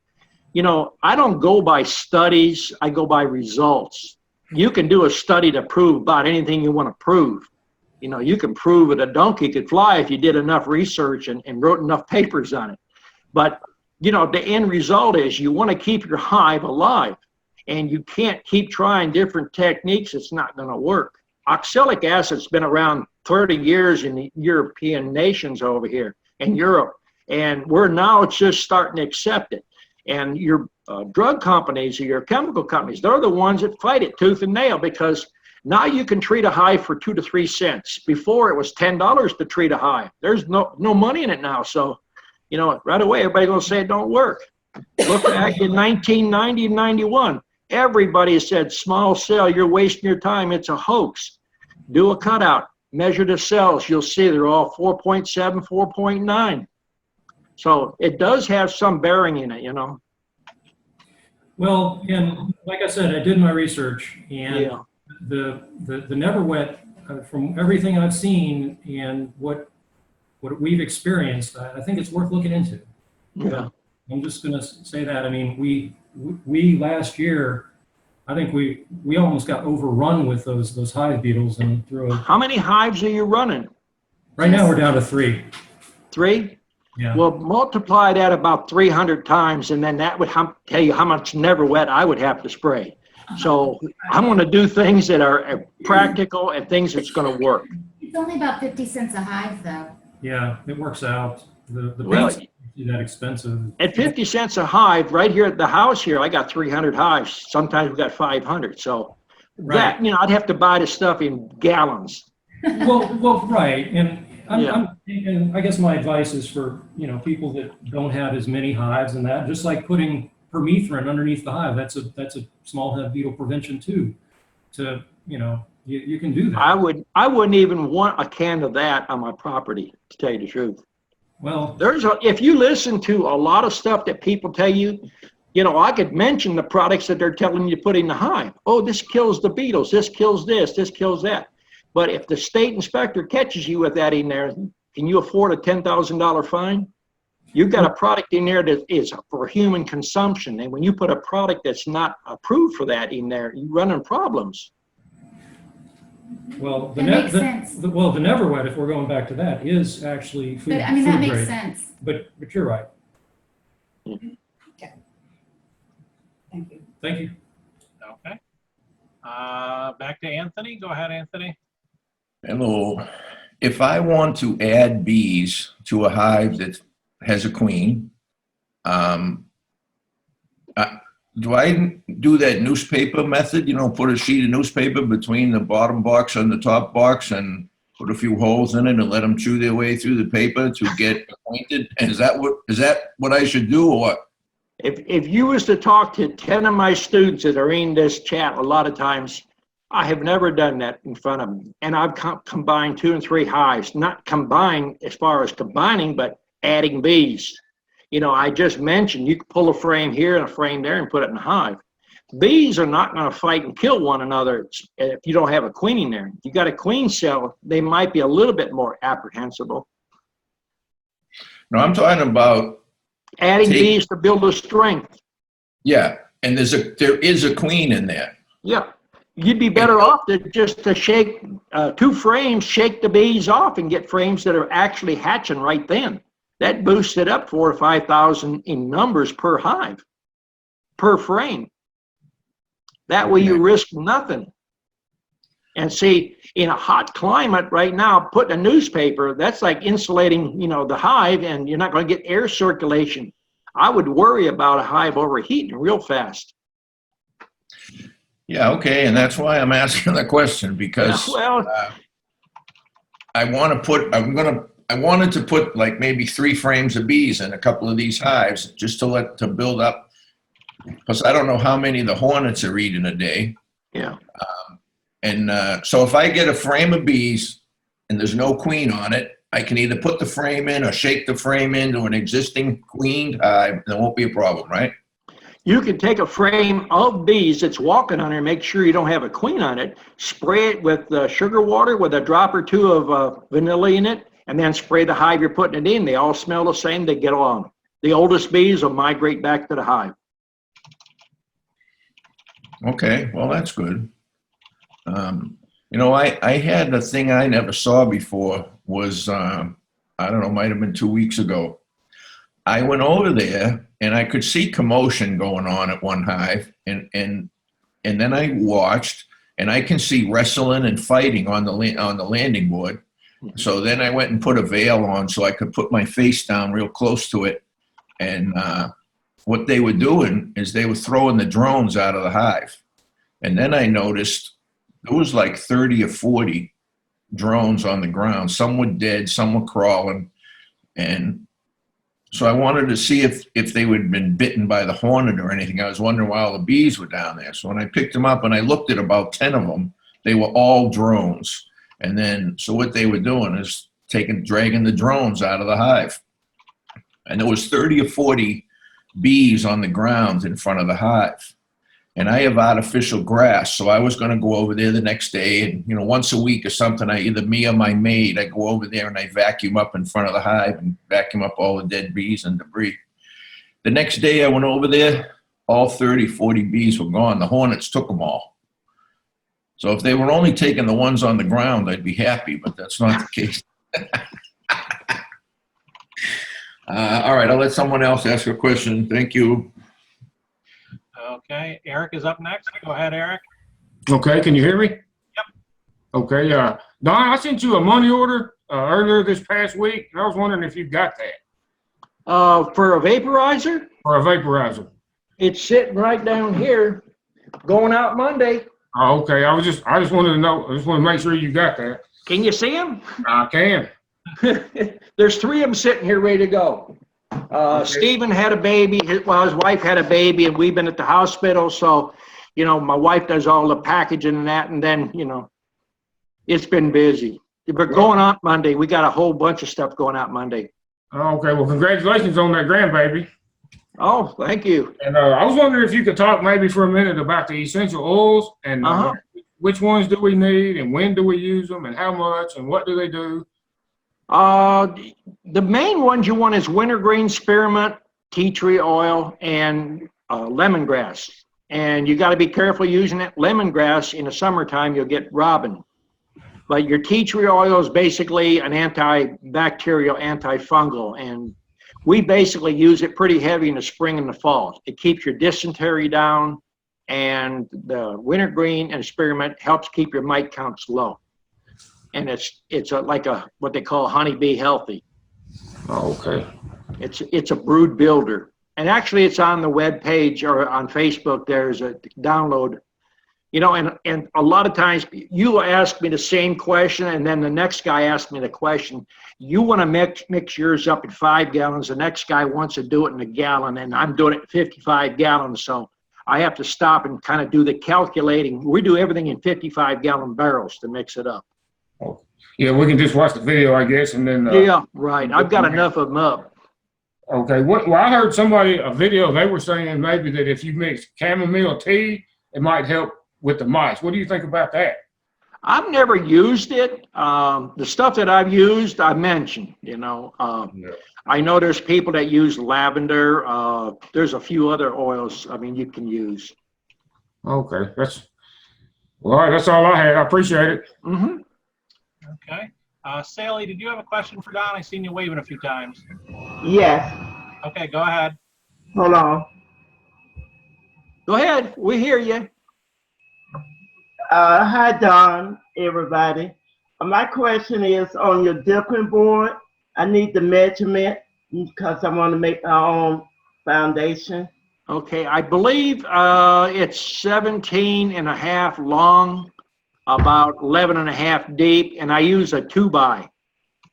You know, I don't go by studies, I go by results. You can do a study to prove about anything you want to prove. You know, you can prove that a donkey could fly if you did enough research and wrote enough papers on it. But, you know, the end result is you want to keep your hive alive, and you can't keep trying different techniques. It's not going to work. Oxalic acid's been around 30 years in the European nations over here in Europe, and we're now just starting to accept it. And your drug companies or your chemical companies, they're the ones that fight it tooth and nail, because now you can treat a hive for 2 to 3 cents. Before it was $10 to treat a hive. There's no money in it now. So, you know, right away, everybody's going to say it don't work. Look back in 1990 and 91. Everybody said, small cell, you're wasting your time. It's a hoax. Do a cutout. Measure the cells. You'll see they're all 4.7, 4.9. So it does have some bearing in it, you know. Well, and like I said, I did my research, and Yeah. the never wet, from everything I've seen and what we've experienced, I think it's worth looking into. Yeah. I'm just going to say that. I mean, we last year, I think we almost got overrun with those hive beetles, and through How many hives are you running? right now we're down to 3. 3? Yeah. Well, multiply that about 300 times, and then that would tell you how much never wet I would have to spray. So I'm going to do things that are practical and things that's going to work. It's only about 50 cents a hive, though. Yeah, it works out. The Well, bees aren't that expensive. At 50 cents a hive, right here at the house here, I got 300 hives. Sometimes we got 500. So that, you know, I'd have to buy the stuff in gallons. Well, right, and Yeah. and I guess my advice is for, you know, people that don't have as many hives and that, just like putting permethrin underneath the hive, that's a small hive beetle prevention too. To, you know, you can do that. I wouldn't even want a can of that on my property, to tell you the truth. Well, If you listen to a lot of stuff that people tell you, you know, I could mention the products that they're telling you to put in the hive. Oh, this kills the beetles, this kills this kills that. But if the state inspector catches you with that in there, can you afford a $10,000 fine? You've got a product in there that is for human consumption. And when you put a product that's not approved for that in there, you're running problems. well, That makes sense. the never wet, if we're going back to that, is actually food, But I mean, that food makes grade. sense. But you're right. Thank you. Thank you. Okay. Back to Anthony. Go ahead, Anthony. Hello. If I want to add bees to a hive that has a queen, do I do that newspaper method? You know, put a sheet of newspaper between the bottom box and the top box and put a few holes in it and let them chew their way through the paper to get acquainted? And is that what I should do, or what? If you was to talk to 10 of my students that are in this chat, a lot of times, I have never done that in front of them. And I've combined 2 and 3 hives, not combined as far as combining, but adding bees. You know, I just mentioned you can pull a frame here and a frame there and put it in a hive. Bees are not going to fight and kill one another if you don't have a queen in there. You got a queen cell, they might be a little bit more apprehensible. No, I'm talking about, Adding bees to build a strength. yeah, and there is a queen in there. Yeah. You'd be better off to shake 2 frames, shake the bees off and get frames that are actually hatching right then. that boosts it up 4,000 or 5,000 in numbers per hive, per frame. That way you risk nothing. And see, in a hot climate right now, putting a newspaper, that's like insulating, the hive, and you're not going to get air circulation. I would worry about a hive overheating real fast. Yeah, okay, and that's why I'm asking the question, because I wanted to put like maybe 3 frames of bees in a couple of these hives just to build up, because I don't know how many the Hornets are eating a day. Yeah. So if I get a frame of bees and there's no queen on it, I can either put the frame in or shake the frame into an existing queened hive. There won't be a problem, right? You can take a frame of bees that's walking on there, make sure you don't have a queen on it, spray it with sugar water with a drop or 2 of vanilla in it, and then spray the hive you're putting it in. They all smell the same. They get along. The oldest bees will migrate back to the hive. Okay, well, that's good. I had the thing I never saw before was, I don't know, might have been 2 weeks ago. I went over there and I could see commotion going on at one hive, and then I watched, and I can see wrestling and fighting on the landing board. So then I went and put a veil on so I could put my face down real close to it. And what they were doing is they were throwing the drones out of the hive. And then I noticed there was like 30 or 40 drones on the ground. Some were dead, some were crawling. And so I wanted to see if they had been bitten by the hornet or anything. I was wondering why all the bees were down there. So when I picked them up and I looked at about 10 of them, they were all drones. And then, so what they were doing is dragging the drones out of the hive. And there was 30 or 40 bees on the ground in front of the hive. And I have artificial grass, so I was going to go over there the next day, and once a week or something, either me or my maid, I go over there and I vacuum up in front of the hive and vacuum up all the dead bees and debris. The next day I went over there, all 30, 40 bees were gone. The hornets took them all. So if they were only taking the ones on the ground, I'd be happy, but that's not the case. All right, I'll let someone else ask a question. Thank you. Okay, Eric is up next. Go ahead, Eric. Okay, can you hear me? Yep. Okay, Don, I sent you a money order earlier this past week, and I was wondering if you got that. For a vaporizer? For a vaporizer. It's sitting right down here, going out Monday. Oh, okay, I just wanted to know, I just want to make sure you got that. Can you see them? I can. There's 3 of them sitting here ready to go. Okay. Stephen had a baby. His wife had a baby, and we've been at the hospital. So, my wife does all the packaging and that, and then, it's been busy. But going out Monday, we got a whole bunch of stuff going out Monday. Okay, well, congratulations on that grandbaby. Oh, thank you. And I was wondering if you could talk maybe for a minute about the essential oils and which ones do we need, and when do we use them, and how much, and what do they do? The main ones you want is wintergreen, spearmint, tea tree oil, and lemongrass. And you got to be careful using it. Lemongrass in the summertime, you'll get robin. But your tea tree oil is basically an antibacterial, antifungal, and we basically use it pretty heavy in the spring and the fall. It keeps your dysentery down, and the wintergreen and spearmint helps keep your mite counts low. And it's like what they call honeybee healthy. Oh, okay. It's a brood builder, and actually it's on the web page or on Facebook. There's a download, and a lot of times you ask me the same question, and then the next guy asks me the question. You want to mix yours up in 5 gallons. The next guy wants to do it in a gallon, and I'm doing it in 55 gallons. So I have to stop and kind of do the calculating. We do everything in 55-gallon barrels to mix it up. Oh, yeah, we can just watch the video, I guess, and then. Yeah, right. I've got enough of them up. Okay. Well, I heard a video, they were saying maybe that if you mix chamomile tea, it might help with the mice. What do you think about that? I've never used it. The stuff that I've used, I mentioned, Yeah. I know there's people that use lavender. There's a few other oils, you can use. Okay. All right. That's all I had. I appreciate it. Mm-hmm. Okay. Sally, did you have a question for Don? I seen you waving a few times. Yes. Okay, go ahead. Hold on. Go ahead, we hear you. Hi, Don, everybody. My question is on your dipping board. I need the measurement because I want to make my own foundation. Okay, I believe it's 17 and a half long, about 11 and a half deep, and I use a 2x.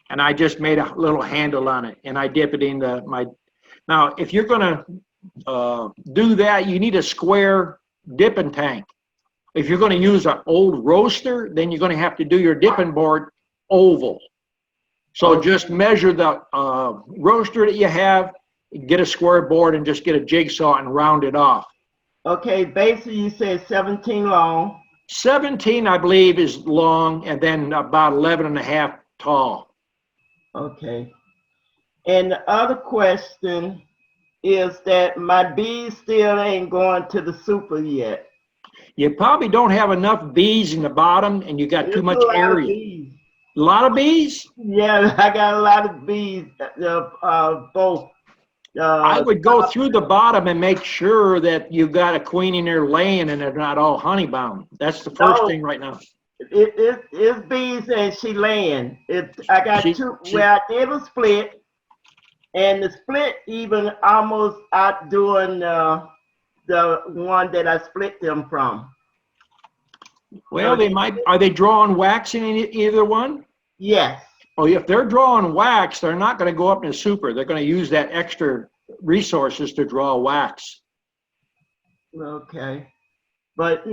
And I just made a little handle on it, and I dip it into my. Now, if you're gonna do that, you need a square dipping tank. If you're gonna use an old roaster, then you're gonna have to do your dipping board oval. So just measure the roaster that you have, get a square board, and just get a jigsaw and round it off. Okay, basically you said 17 long. 17, I believe, is long, and then about 11 and a half tall. Okay. And the other question is that my bees still ain't going to the super yet. You probably don't have enough bees in the bottom, and you got too much area. A lot of bees? Yeah, I got a lot of bees, both. I would go through the bottom and make sure that you've got a queen in there laying and they're not all honey bound. That's the first thing right now. It's bees and she laying. I got two. Well, I did a split, and the split even almost outdoing the one that I split them from. Well, they might. Are they drawing wax in either one? Yes. Oh, if they're drawing wax, they're not going to go up in the super. They're going to use that extra resources to draw wax. Okay, but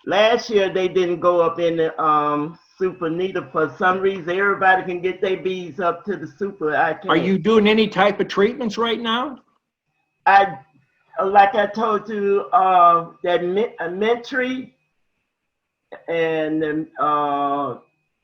last year they didn't go up in the super neither. For some reason, everybody can get their bees up to the super. I can't. Are you doing any type of treatments right now? Like I told you, that mint tree and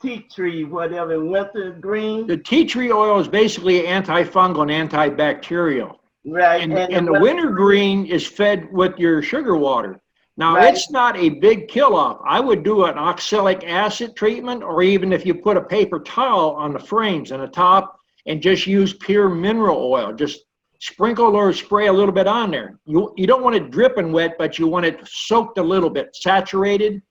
tea tree, whatever, winter green. The tea tree oil is basically antifungal and antibacterial. Right. And the winter green is fed with your sugar water. Now, right. It's not a big kill-off. I would do an oxalic acid treatment, or even if you put a paper towel on the frames and the top and just use pure mineral oil. Just sprinkle or spray a little bit on there. You don't want it dripping wet, but you want it soaked a little bit, saturated.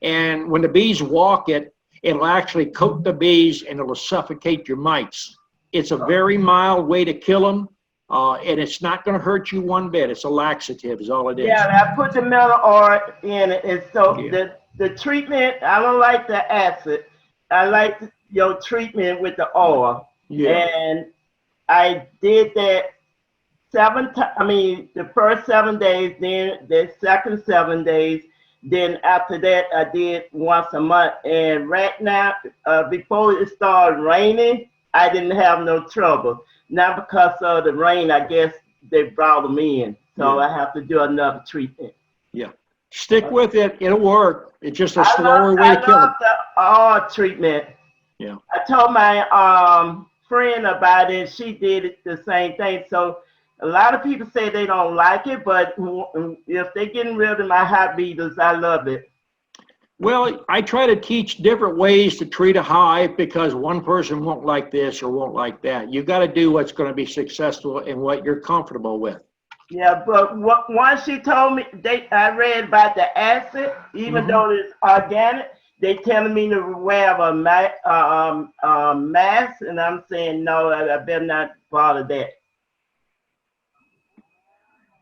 And when the bees walk it, it'll actually coat the bees and it'll suffocate your mites. It's a very mild way to kill them, and it's not going to hurt you one bit. It's a laxative is all it is. Yeah, I put the mineral oil in it, and so the treatment, I don't like the acid. I like your treatment with the oil. Yeah. And I did that the first 7 days, then the second 7 days. Then after that, I did once a month. And right now, before it started raining, I didn't have no trouble. Now because of the rain, I guess they brought them in. So I have to do another treatment. Yeah. Stick with it. It'll work. It's just a slower way to kill it. I love the treatment. Yeah. I told my friend about it. She did it the same thing. So a lot of people say they don't like it, but if they're getting rid of my hive beetles, I love it. Well, I try to teach different ways to treat a hive because one person won't like this or won't like that. You got to do what's going to be successful and what you're comfortable with. Yeah, but once she told me, I read about the acid, even though it's organic, they telling me to wear a mask, and I'm saying no, I better not bother that.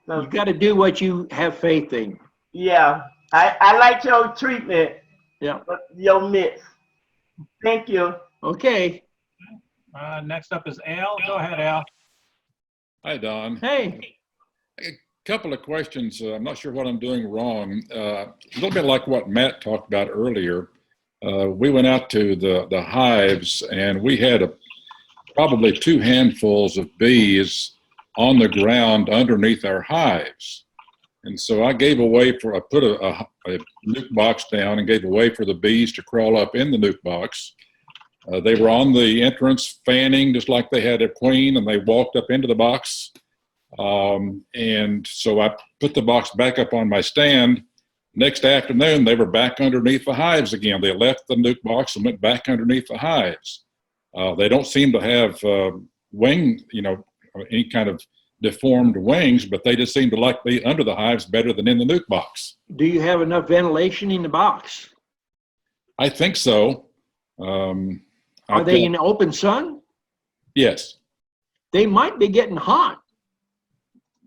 So, you got to do what you have faith in. Yeah, I like your treatment. Yeah. Your mix. Thank you. Okay. Next up is Al. Go ahead, Al. Hi, Don. Hey. A couple of questions. I'm not sure what I'm doing wrong. A little bit like what Matt talked about earlier. We went out to the hives and we had probably 2 handfuls of bees on the ground underneath our hives. And so I put a nuke box down and gave a way for the bees to crawl up in the nuke box. They were on the entrance fanning just like they had a queen, and they walked up into the box. And so I put the box back up on my stand. Next afternoon, they were back underneath the hives again. They left the nuke box and went back underneath the hives. They don't seem to have wing, any kind of deformed wings, but they just seem to like be under the hives better than in the nuke box. Do you have enough ventilation in the box? I think so. Are they in the open sun? Yes. They might be getting hot.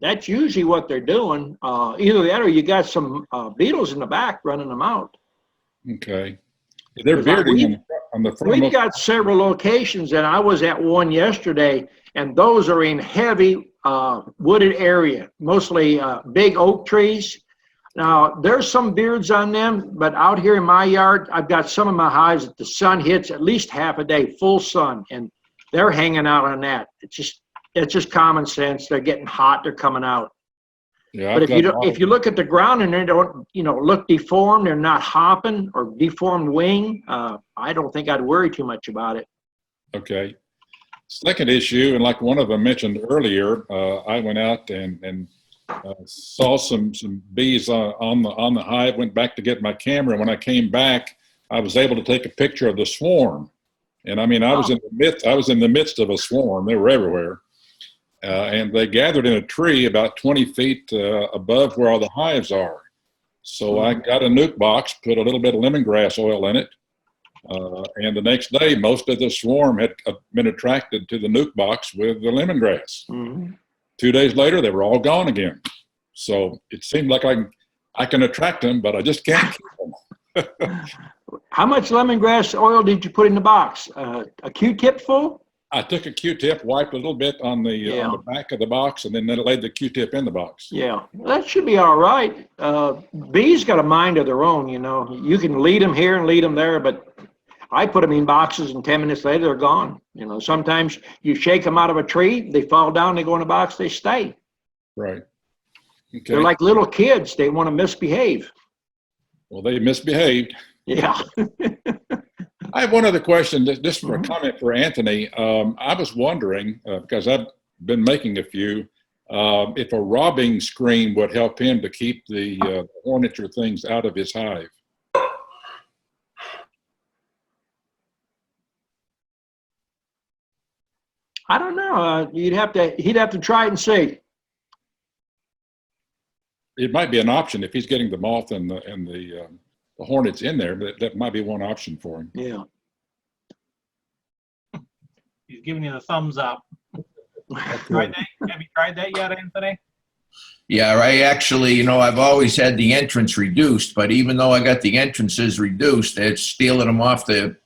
That's usually what they're doing. Either that or you got some beetles in the back running them out. Okay. They're bearding on the front. We've got several locations, and I was at one yesterday, and those are in heavy wooded area, mostly big oak trees. Now, there's some beards on them, but out here in my yard, I've got some of my hives that the sun hits at least half a day, full sun, and they're hanging out on that. It's just common sense. They're getting hot. They're coming out. Yeah, but if you look at the ground and they don't, look deformed, they're not hopping or deformed wing, I don't think I'd worry too much about it. Okay. Second issue, and like one of them mentioned earlier, I went out and saw some bees on the hive. Went back to get my camera. When I came back, I was able to take a picture of the swarm. And I mean, I was in the midst of a swarm. They were everywhere. And they gathered in a tree about 20 feet above where all the hives are. So I got a nuke box, put a little bit of lemongrass oil in it. And the next day, most of the swarm had been attracted to the nuke box with the lemongrass. Mm-hmm. 2 days later, they were all gone again. So it seemed like I can attract them, but I just can't keep them. How much lemongrass oil did you put in the box? A Q-tip full? I took a Q-tip, wiped a little bit on the back of the box, and then laid the Q-tip in the box. Yeah, that should be all right. Bees got a mind of their own, You can lead them here and lead them there, but I put them in boxes, and 10 minutes later, they're gone. Sometimes you shake them out of a tree, they fall down, they go in a box, they stay. Right. Okay. They're like little kids. They want to misbehave. Well, they misbehaved. Yeah. I have one other question, just for a comment for Anthony. I was wondering, because I've been making a few, if a robbing screen would help him to keep the hornets or things out of his hive. I don't know. He'd have to try it and see. It might be an option if he's getting the moth and the hornets in there, but that might be one option for him. Yeah. He's giving you the thumbs up. Have you tried that yet, Anthony? Yeah, I actually, I've always had the entrance reduced, but even though I got the entrances reduced, they're stealing them off the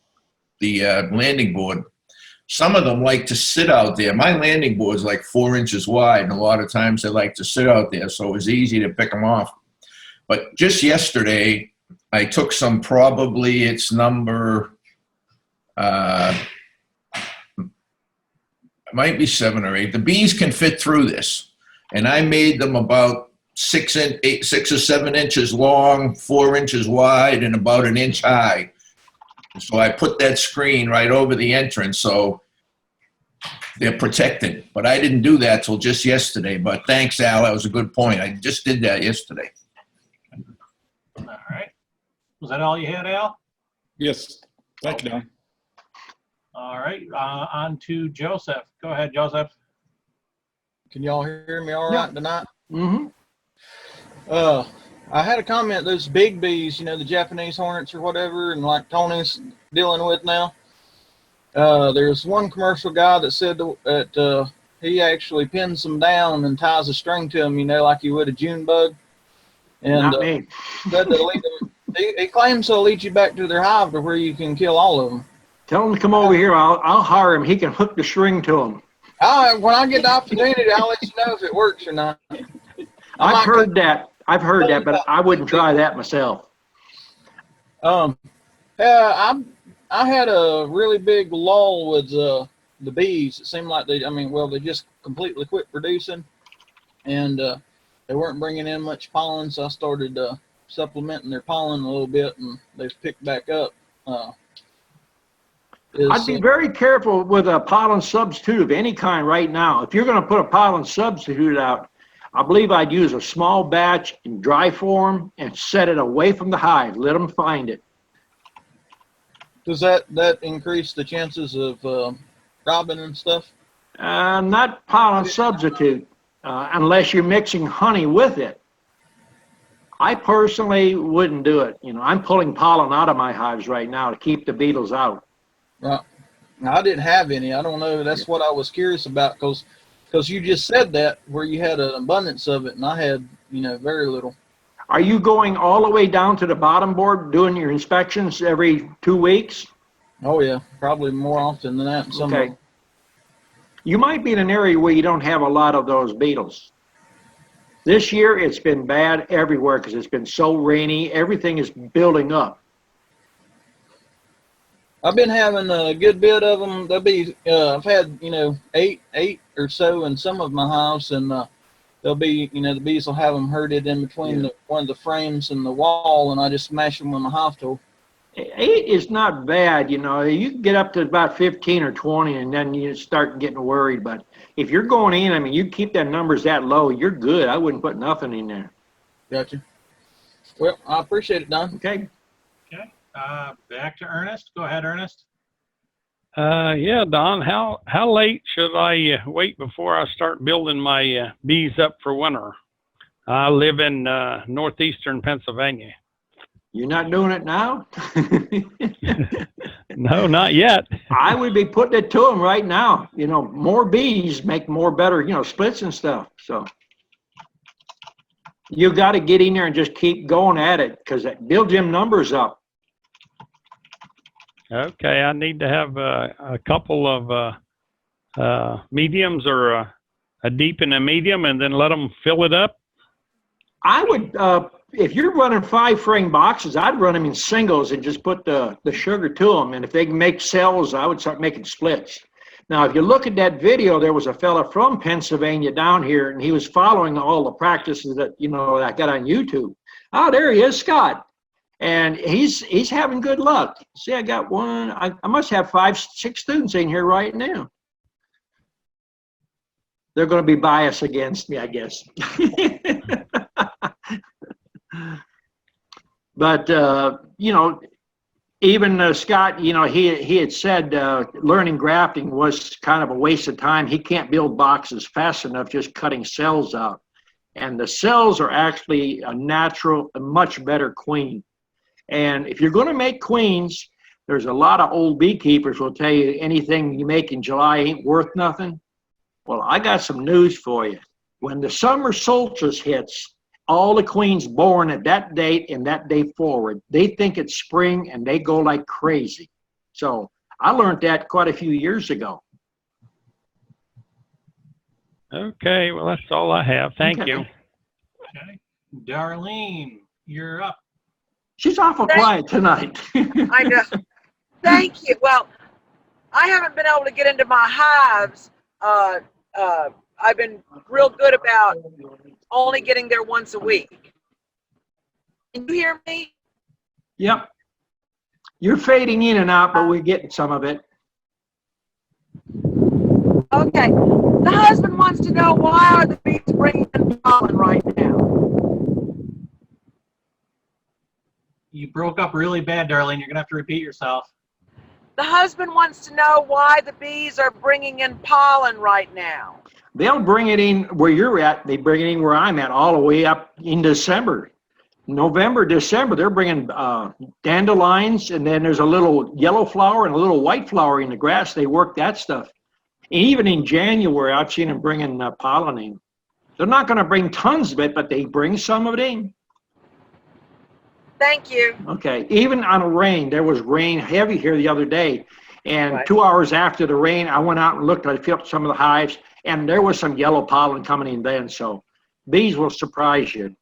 landing board. Some of them like to sit out there. My landing board is like 4 inches wide, and a lot of times they like to sit out there, so it was easy to pick them off. But just yesterday, I took some, probably it's number, it might be 7 or 8. The bees can fit through this. And I made them about 6 or 7 inches long, 4 inches wide, and about 1 inch high. So I put that screen right over the entrance, so they're protected. But I didn't do that till just yesterday. But thanks, Al. That was a good point. I just did that yesterday. All right. Was that all you had, Al? Yes. Thank you, Don. All right. On to Joseph. Go ahead, Joseph. Can y'all hear me all right tonight? Mm-hmm. I had a comment, those big bees, the Japanese hornets or whatever, and like Tony's dealing with now. There's one commercial guy that said that he actually pins them down and ties a string to them, like you would a June bug. And Not me. said they'll lead them, he claims he'll lead you back to their hive to where you can kill all of them. Tell him to come over here. I'll hire him. He can hook the string to him. When I get the opportunity, I'll let you know if it works or not. I've heard that, but I wouldn't try that myself. I had a really big lull with the bees. It seemed like they just completely quit producing, and they weren't bringing in much pollen. So I started supplementing their pollen a little bit, and they've picked back up. I'd be very careful with a pollen substitute of any kind right now. If you're going to put a pollen substitute out, I believe I'd use a small batch in dry form and set it away from the hive. Let them find it. Does that increase the chances of robbing and stuff? Not pollen substitute, unless you're mixing honey with it. I personally wouldn't do it. You know, I'm pulling pollen out of my hives right now to keep the beetles out. Right. I didn't have any. I don't know. That's what I was curious about because you just said that where you had an abundance of it, and I had, you know, very little. Are you going all the way down to the bottom board doing your inspections every 2 weeks? Oh yeah, probably more often than that. Okay. You might be in an area where you don't have a lot of those beetles. This year it's been bad everywhere because it's been so rainy. Everything is building up. I've been having a good bit of them. There'll be I've had, you know, eight or so in some of my hives, and they'll be, you know, the bees will have them herded in between one of the frames and the wall, and I just smash them with my hive tool. 8 is not bad, you know. You can get up to about 15 or 20, and then you start getting worried. But if you're going in, I mean, you keep that numbers that low, you're good. I wouldn't put nothing in there. Gotcha. Well, I appreciate it, Don. Okay. Okay. Back to Ernest. Go ahead, Ernest. Yeah, Don, how late should I wait before I start building my bees up for winter? I live in northeastern Pennsylvania. You're not doing it now? No, not yet. I would be putting it to them right now. You know, more bees make more better, you know, splits and stuff. So you got to get in there and just keep going at it because it builds them numbers up. Okay, I need to have a couple of mediums or a deep and a medium, and then let them fill it up. I would, if you're running 5 frame boxes, I'd run them in singles and just put the sugar to them. And if they can make cells, I would start making splits. Now, if you look at that video, there was a fella from Pennsylvania down here, and he was following all the practices that, you know, that I got on YouTube. Oh, there he is, Scott. And he's having good luck. See, I got one. I must have 5, 6 students in here right now. They're going to be biased against me, I guess. But, you know, even Scott, you know, he had said learning grafting was kind of a waste of time. He can't build boxes fast enough just cutting cells out. And the cells are actually a natural, a much better queen. And if you're going to make queens, there's a lot of old beekeepers will tell you anything you make in July ain't worth nothing. Well, I got some news for you. When the summer solstice hits, all the queens born at that date and that day forward, they think it's spring and they go like crazy. So I learned that quite a few years ago. Okay, well, that's all I have. Thank you. Okay. Darlene, you're up. She's awful quiet tonight. I know. Thank you. Well, I haven't been able to get into my hives. I've been real good about only getting there once a week. Can you hear me? Yep. You're fading in and out, but we're getting some of it. Okay. The husband wants to know, why are the bees bringing in pollen right now? You broke up really bad, Darlene. You're going to have to repeat yourself. The husband wants to know why the bees are bringing in pollen right now. They'll bring it in where you're at. They bring it in where I'm at all the way up in December. November, December, they're bringing dandelions, and then there's a little yellow flower and a little white flower in the grass. They work that stuff. And even in January, I've seen them bringing pollen in. They're not going to bring tons of it, but they bring some of it in. Thank you. Okay. Even on a rain, there was rain heavy here the other day. And Right. 2 hours after the rain, I went out and looked. I filled some of the hives, and there was some yellow pollen coming in then. So bees will surprise you.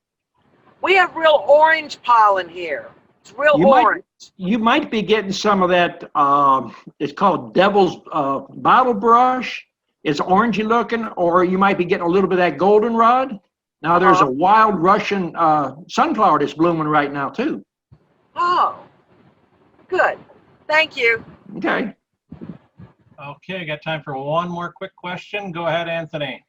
We have real orange pollen here. It's real orange. You might be getting some of that. It's called devil's bottle brush. It's orangey looking, or you might be getting a little bit of that goldenrod. Now there's a wild Russian sunflower that's blooming right now too. Oh, good. Thank you. Okay. Okay, got time for one more quick question. Go ahead, Anthony.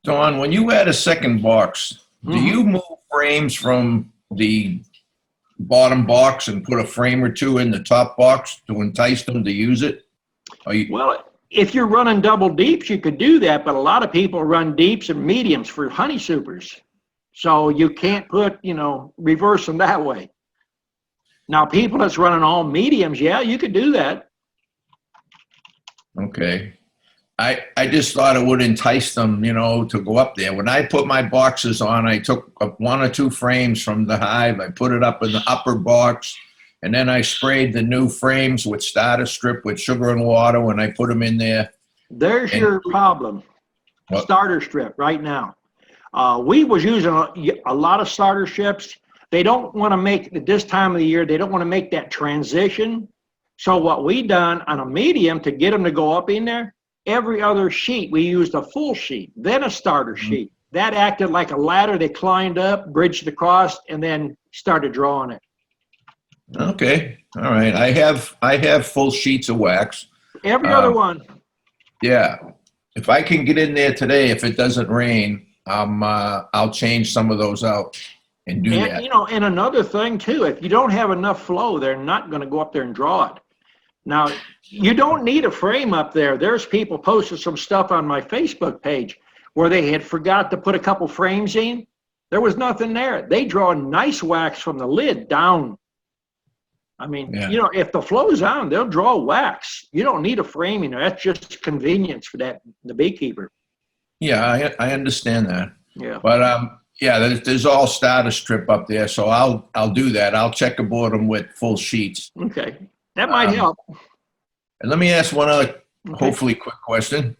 Don, when you add a second box, do you move frames from the bottom box and put a frame or two in the top box to entice them to use it? Well, if you're running double deeps, you could do that, but a lot of people run deeps and mediums for honey supers. So you can't put, reverse them that way. Now, people that's running all mediums, yeah, you could do that. Okay. I just thought it would entice them, to go up there. When I put my boxes on, I took 1 or 2 frames from the hive. I put it up in the upper box, and then I sprayed the new frames with starter strip with sugar and water when I put them in there. There's your problem. What? Starter strip right now. We was using a lot of starter strips. They don't want to make, at this time of the year, they don't want to make that transition. So what we done on a medium to get them to go up in there, every other sheet, we used a full sheet, then a starter sheet. That acted like a ladder. They climbed up, bridged across, and then started drawing it. Okay. All right. I have full sheets of wax. Every other one. Yeah. If I can get in there today, if it doesn't rain, I'll change some of those out and do that. And another thing too, if you don't have enough flow, they're not going to go up there and draw it. Now, you don't need a frame up there. There's people posted some stuff on my Facebook page where they had forgot to put a couple frames in. There was nothing there. They draw nice wax from the lid down. I mean, if the flow's on, they'll draw wax. You don't need a frame in there. That's just convenience for the beekeeper. Yeah, I understand that. Yeah. But there's all starter strip up there, so I'll do that. I'll checkerboard them with full sheets. Okay, that might help. And let me ask one other, hopefully quick question.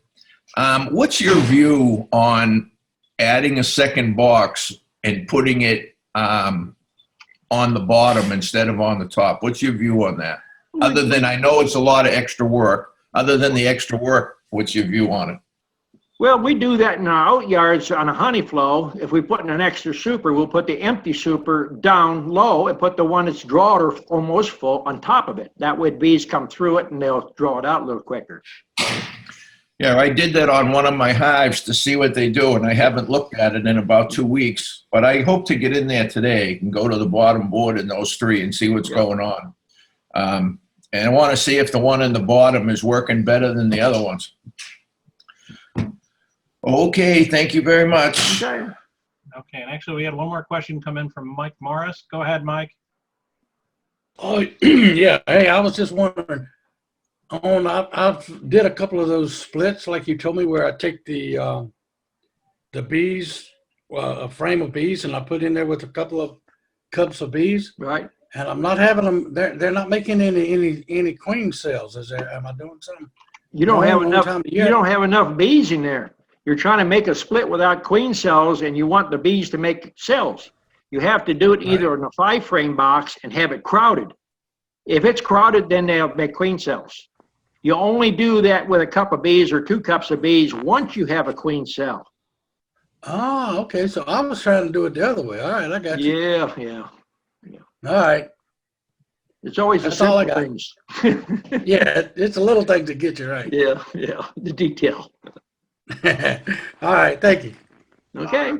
What's your view on adding a second box and putting it on the bottom instead of on the top? What's your view on that? Other than, I know it's a lot of extra work. Other than the extra work, what's your view on it? Well, we do that in our out yards on a honey flow. If we put in an extra super, we'll put the empty super down low and put the one that's drawn or almost full on top of it. That way bees come through it and they'll draw it out a little quicker. Yeah, I did that on one of my hives to see what they do, and I haven't looked at it in about 2 weeks. But I hope to get in there today and go to the bottom board in those 3 and see what's going on. And I want to see if the one in the bottom is working better than the other ones. Okay, thank you very much. Okay. Okay, and actually we had one more question come in from Mike Morris. Go ahead, Mike. Oh, yeah. Hey, I was just wondering, I did a couple of those splits like you told me, where I take the bees, a frame of bees, and I put in there with a couple of cups of bees. Right. And I'm not having them, they're not making any queen cells. Am I doing something? You don't have enough bees in there. You're trying to make a split without queen cells, and you want the bees to make cells. You have to do it either in a 5-frame box and have it crowded. If it's crowded, then they'll make queen cells. You only do that with a cup of bees or 2 cups of bees once you have a queen cell. Oh, okay. So I was trying to do it the other way. All right, I got you. Yeah. All right. It's always the simple things. Yeah, it's a little thing to get you right. Yeah, the detail. All right, thank you. Okay.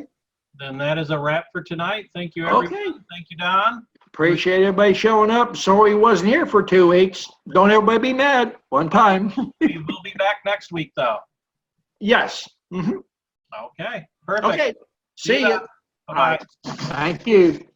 Then that is a wrap for tonight. Thank you, everyone. Okay. Thank you, Don. Appreciate everybody showing up. Sorry he wasn't here for 2 weeks. Don't everybody be mad. One time. We will be back next week, though. Yes. Mm-hmm. Okay, perfect. Okay. See you. Bye-bye. Thank you.